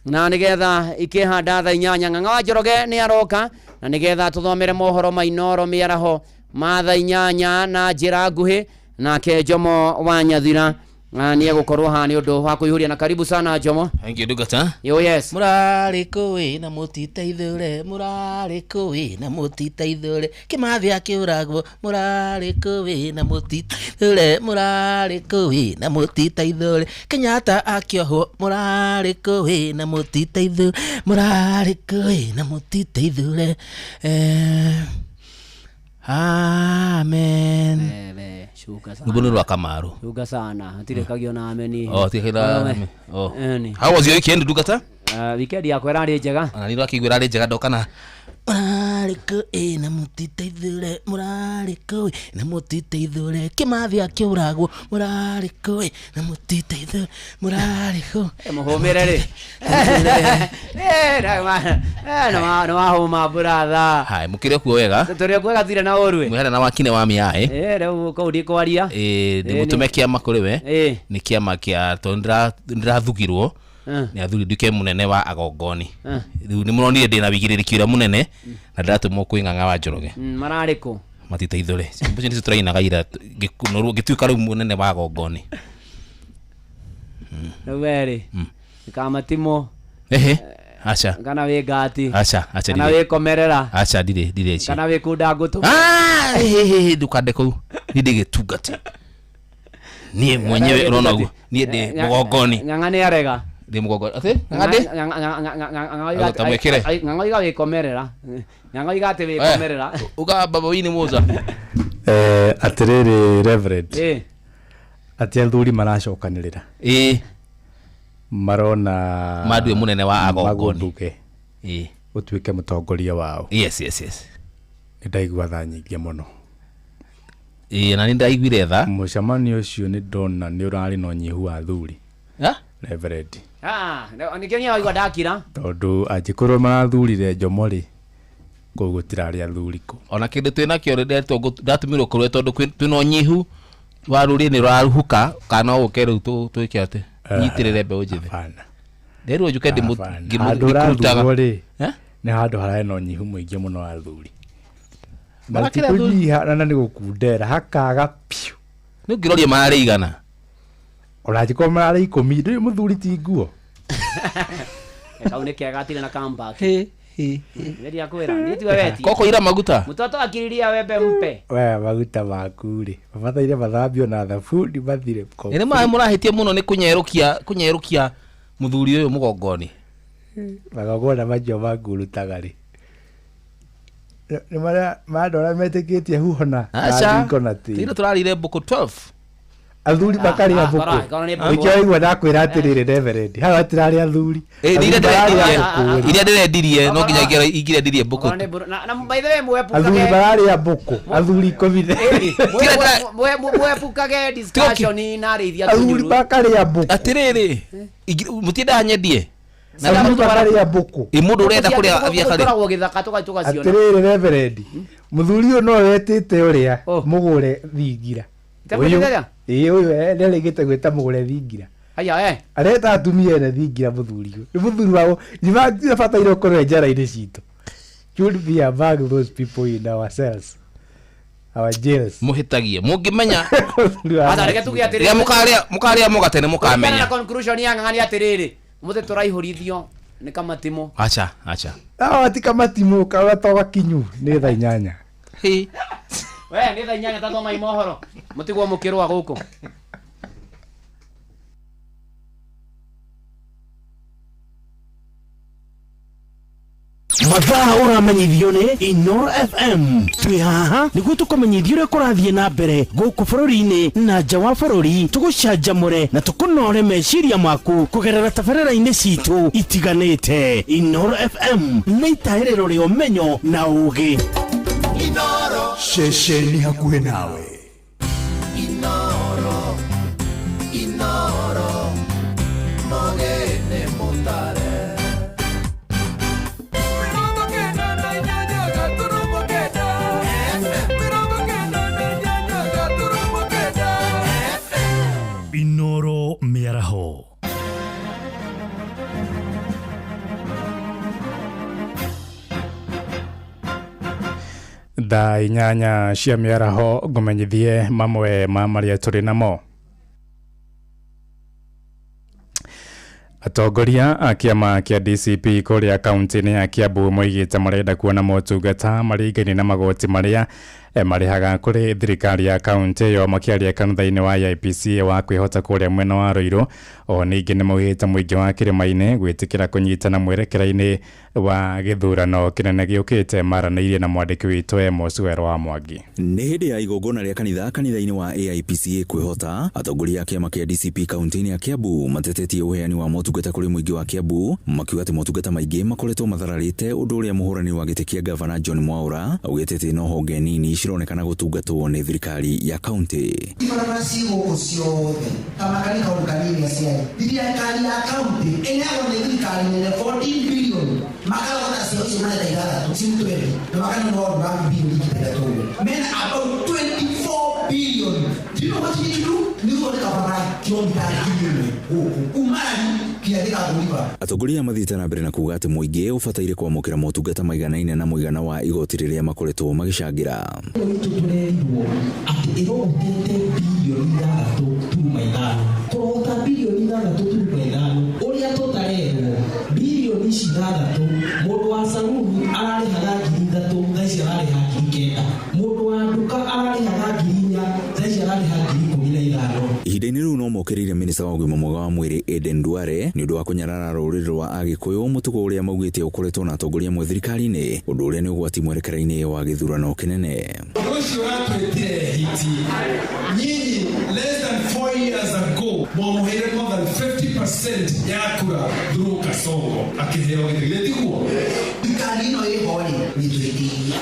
Na nĩgetha ikĩhanda thaa 8 Ng'ang'a wa Njoroge nĩ aroka, na nĩgetha tũthomere mohoro ma Inoro mĩaraho ma thaa 8 na njĩra nguhĩ, nake Jomo wa Nyathira Niye gukorwo ha ni undu wa kuihuria na karibu sana Jomo. Thank you Dugata. Yo yes. Murari kuwi na mutiteithure, murari kuwi na mutiteithure. Kimathi akiuragwo, murari kuwi na mutiteithure, murari kuwi na mutiteithure. Kenyatta akiohwo, murari kuwi na mutiteithure, murari kuwi na mutiteithure. Amen. Shuka sana. Nubunu rwa Kamaru. Shuka sana. Atire kagio na ameni. Tikira. How was your weekend Dugata? Weekend yako era ri njega. Ni rwakigwira ri njega ndokana. Murariko na mutiteithure, murariko na mutiteithure. Kimathi akiuragwo, murariko na mutiteithure, murariko. Muhomere ri. No homa brother. Hai mukire kuo wega. Turi kwega thire na orwe. Mwihana na wakine wa miae. Riu ko ndi kwaria. Ndimutume kiama kuri we. Ni kiama kia ndirathugirwo. Ni athuri duke munene wa agongoni. Riu ni muronire ndina wigiririkia ira munene na ndatumwo kwinganga wa Njoroge. Marariko. Matiteithore. Mbuci ndi turainaga ira gituika riu munene wa agongoni. Weri. Kamatimo. Acha. Kana we gati. Acha kana we komerera. Acha dire ici. Kana we kunda gutu. Ndukande kou. Ndi gitungati. Nie mwenyewe unaona huo. Nie ndi mugongoni. Ng'ang'ani arega. Ndi mugongoni. Ate? Ng'ang'ade? Ng'ang'oiga we komerera. Ng'ang'oiga ate we komerera. Uga baba wini moza. Atiriri Reverend. Ati athuri maracokanirira. Marona madwe munene wa agongoni. Utuike mutongoria wao. Yes. Ndaigua tha nyingi muno. Na ni ndaiguire tha. Mucamanio ucio ni ndona ni urari no nyihu wa athuri. Reverend. Nikenya waigua ndakira. Tondu angikorwo marathurire Njomori kugutirari athuri ku. Ona kindu twina kio ndatumirwo kurwe tondu twino nyihu wa ruri ni raruhuka kana ukere twike ate. Nyitirire mbe ujithi. Hapana. Nderu njuke ngimutaga. Ni handu harae no nyihu muingi muno wa athuri. Marakira nyiha na ni gukundera hakaga piu. Ni ngiroria mari igana. Orajiko mari 10 ndi muthuri ti nguo. Kaune kega atire na comeback. Ndio akwera. Nitwe weti. Koko ira maguta. Mutoto akiriria webe mpe. We maguta makuri. Mabataire mathambio na thabundi mathire ko. Ene mahe murahitie muno ni kunyerukia muthuri uyu mugongoni. Magogona majo magurutagari. Ni mara madora metikitie huhona. Acha. Tiro turarire buku 12. Athuri bakari ya buku. Ikio ndakwira atirire Reverend. Hawa tirari athuri. Iria ndirendirie no nginya igire ndirie buku. Na by the way mwepuka. Athuri barari ya buku. Athuri covid. Mwepuka discussion na rithia tu. Athuri bakari ya buku. Atiriri. Mutienda hanyendie. Na athuri bakari ya buku. Imundu urenda kuria avia kare. Turagwo githaka tugaciona. Atiriri Reverend. Muthuri uyu no wetite uria mugure thingira. Uyu nderegete gwita mugure thingira. Aya areta atumia ene thingira muthuri uyu. Ni muthuri wao. Nibati bataire ukorwo njara-ini citu. Should be among those people in our cells. Our jails. Muhitagie. Mungimenya. Atareke tugia atiriri. Mukaria mugatene mukamenya. Na conclusion ya ng'ang'ani atiriri. Muthe turaihurithio ni kamatimo. Acha. Ati kamatimo kawa toga kinyu ni tha 8. We ni tha 8 tathoma imohoro. Mutigwo mukirwa guku. mathaa uramenyithio ni Inoro FM twi haha niguo tukumenyithia uria kurathie na mbere guku bururi-ini na nja wa bururi tugucanjamure na tukunore meciria maku kugerera tabarĩra-inĩ citu itiganĩte. Inoro FM nĩ itaĩrĩro rĩa ũmenyo na ũũgĩ. Inoro ceceni hakuhĩ nawe. Inoro Mogene Mutare. Inoro Miaraho. Thaa 8 cia mĩaraho ngũmenyithie mamwe ma marĩa tũrĩ namo. Atongoria a kiama kia DCP kuria kaunti-ini ya Kiambu moigite marenda kuona motungata maringaine na magoti maria marihaga kuri thirikari ya kaunti yo makiaria kanitha-ini wa IPC wa kwihota kuria mwena wa Ruiru. O ningi ni moigite muingi wa Kirima-ini gwitikira kunyitana mwerekera-ini wa githurano kinene giukite maraneirie na mwandiki witu Amos Wero wa Mwangi. Ni hindi ya igongona ria kanitha-ini wa AIPC kwihota, atongoria a kiama kia DCP kaunti-ini ya Kiambu matetetie uheani wa motungata kuri muingi wa Kiambu, makiuga ati motungata maingi makoretwo mathararite, undu uria muhurani wa giti kia Governor John Mwaura augite ati no honge nini cironekana gutungatwo ni thirikari ya kaunti. Ibarabara guku ciothe kama kanitha urukanini aciari thirikari ya kaunti enago ni thirikari nene 14 billion makarogota cio marenda ithathatũ cimutwere na makani no ndũra billion ithathatũ mena about 24 billion. Do you know what you need to do? Ni kuoneka barabara kilomita 1,000 huku kumani kiathika kulipa. Atongoria mathite na mbere na kuuga ati muingi ubataire kwamukira motungata maiganaine na muigana wa igoti riria makoretwo magicangira. Tuturerwo ati irogotete billion 3.5 kurota billion 3.5 uria tutarerwo billion 6 mundu wa saluni ararihaga 3,000 thaici arariha 9,000 mundu wa nduka ararihaga 4,000 thaici arariha 15,000. Ihinda-ini riu no mokiriire minista wa ugima mwega wa mwiri Eden Duale ni undu wa kunyarara ruriri rwa Agikuyu, mutugo uria maugite ukoretwo na atongoria mwe thirikari-ini, undu uria ni ugwati mwerekera-ini wa githurano kinene. Ucio ratwetire hiti nyinyi less than 4 years ago mwamuheire more than 50% ya kura through Kasongo akiheo githigithiguo. Thirikari ino ihori ni twitiria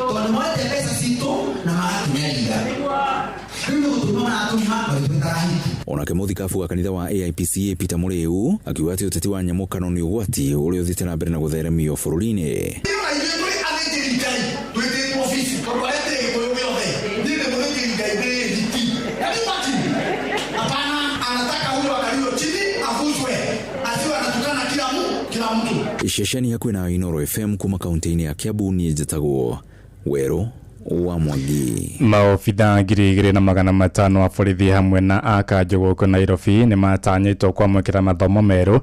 tondu mwete pesa citũ na magatunyaria onake muthikabu wa kanitha wa AIPC Peter Muriu akiuga ati uteti wa nyamukano ni ugwati uria uthite na mbere na gutheremio bururi-ini. Ishesheni hakuhi na Inoro FM kuma kaunti-ini ya Kiambu ni njitagwo Wero wa Mwangi. Maofitha 2,500 a borithi hamwe na akanjũ gũkũ Nairobi ni matanyĩtwo kwamũkĩra mathomo merũ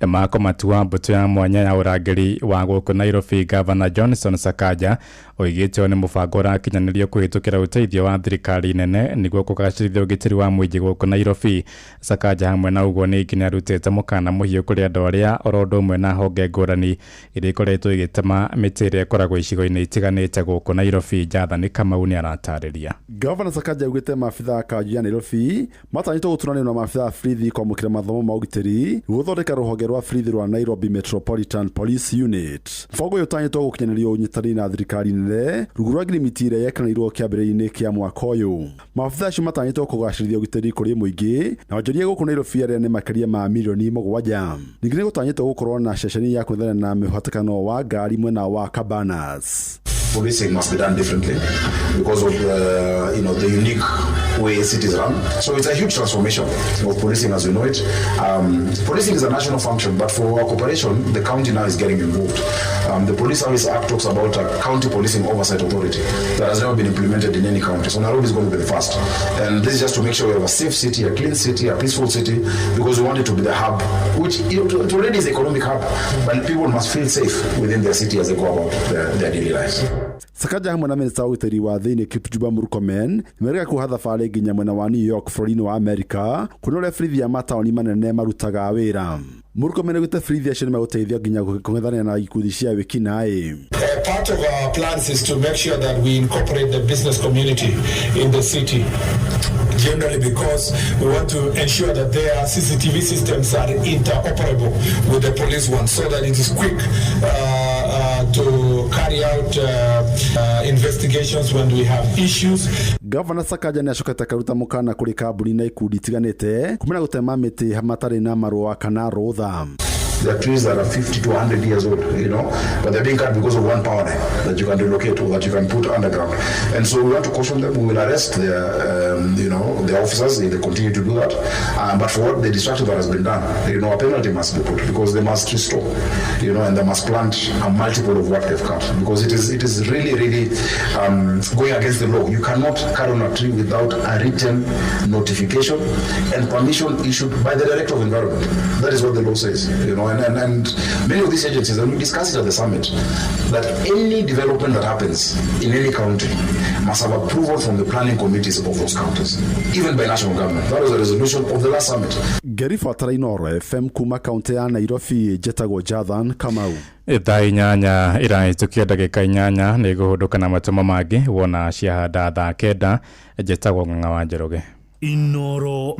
mako matua mbũtũ ya mwanya ya ũrangĩri wa gũkũ Nairobi. Governor Johnson Sakaja oigĩte nĩ mũbango ũrakinyanĩrio kũhĩtũkĩra ũteithio wa thirikari nene nĩguo kũgacĩrithia ũgitĩri wa mũingĩ gũkũ Nairobi. Sakaja hamwe na ũguo ningĩ nĩarutĩte mũkana mũhiũ kũrĩ andũ arĩa oro ũndũ ũmwe na honge ngũrani iria ikoretwo igĩtema mĩtĩ ĩrĩa ĩkoragwo icigo-inĩ itiganĩte gũkũ Nairobi. Jathani Kamau nĩ aratarĩria. Governor Sakaja augĩte maabitha a kanjũ ya Nairobi matanyĩtwo gũtũranĩrio na maabitha a borithi kwamũkĩra mathomo ma ũgitĩri gũthondeka rũhonge rwa borithi rwa Nairobi Metropolitan Police Unit. Mũbango ũyũ ũtanyĩtwo gũkinyanĩrio ũnyitanĩri na thirikari nene rungu rwa ngirimiti ĩrĩa yekanĩirwo kĩambĩrĩria-inĩ kĩa mwaka ũyũ. Maabitha acio matanyĩtwo kũgacĩrithia ũgitĩri kũrĩ mũingĩ na onjoria gũkũ Nairobi arĩa nĩ makĩria ma milioni 7. Ningĩ nĩ gũtanyĩtwo gũkorwo na ceceni ya kũnyitanĩra na mĩhatĩkano wa ngari mwena wa Cabanas. Policing must be done differently because of the unique way cities run. So it's a huge transformation of policing as we know it. Policing is a national function, but for our cooperation, the county now is getting involved. The Police Service Act talks about a county policing oversight authority that has never been implemented in any county. So Nairobi is going to be the first. And this is just to make sure we have a safe city, a clean city, a peaceful city, because we want it to be the hub, which it already is the economic hub, but people must feel safe within their city as they go about their daily lives. Sakaja hamwe na minista wa ũgitĩri wa thĩinĩ Kipchumba Murkomen mereka kuoha thabarĩ nginya mwena wa New York bũrũri-inĩ wa Amerika kuona ũrĩa borithi a mataũni manene marutaga wĩra. Murkomen augĩte borithi acio nĩ magũteithia nginya kũng'ethanĩra na ikundi cia wĩki-naĩ. Part of our plans is to make sure that we incorporate the business community in the city. Generally because we want to ensure that their CCTV systems are interoperable with the police ones so that it is quick to carry out investigations when we have issues. Governor Sakaja nĩ acokete karuta mũkana kũrĩ kambuni na ikundi itiganĩte kumena gũtema mĩtĩ matarĩ na marũa kana rũtha. There are trees that are 50 to 100 years old, but they're being cut because of one power line that you can relocate or that you can put underground. And so we want to caution them. We will arrest their officers if they continue to do that. But for what the destruction that has been done, a penalty must be put because they must restore, and they must plant a multiple of what they've cut because it is really going against the law. You cannot cut on a tree without a written notification and permission issued by the Director of Environment. That is what the law says, and many of these agencies, and we discussed it at the summit, that any development that happens in any county must have approval from the planning committees of those counties, even by national government. That was the resolution of the last summit. Geri Fatara Inoro FM kuma kaunti ya Nairobi jetagwo Jathan Kamau. Thaa inyanya iraitukia ndagika inyanya nĩ guhunduka na matomo mangi wona ciahanda thaa kenda jetagwo Ng'ang'a wa Njoroge. Inoro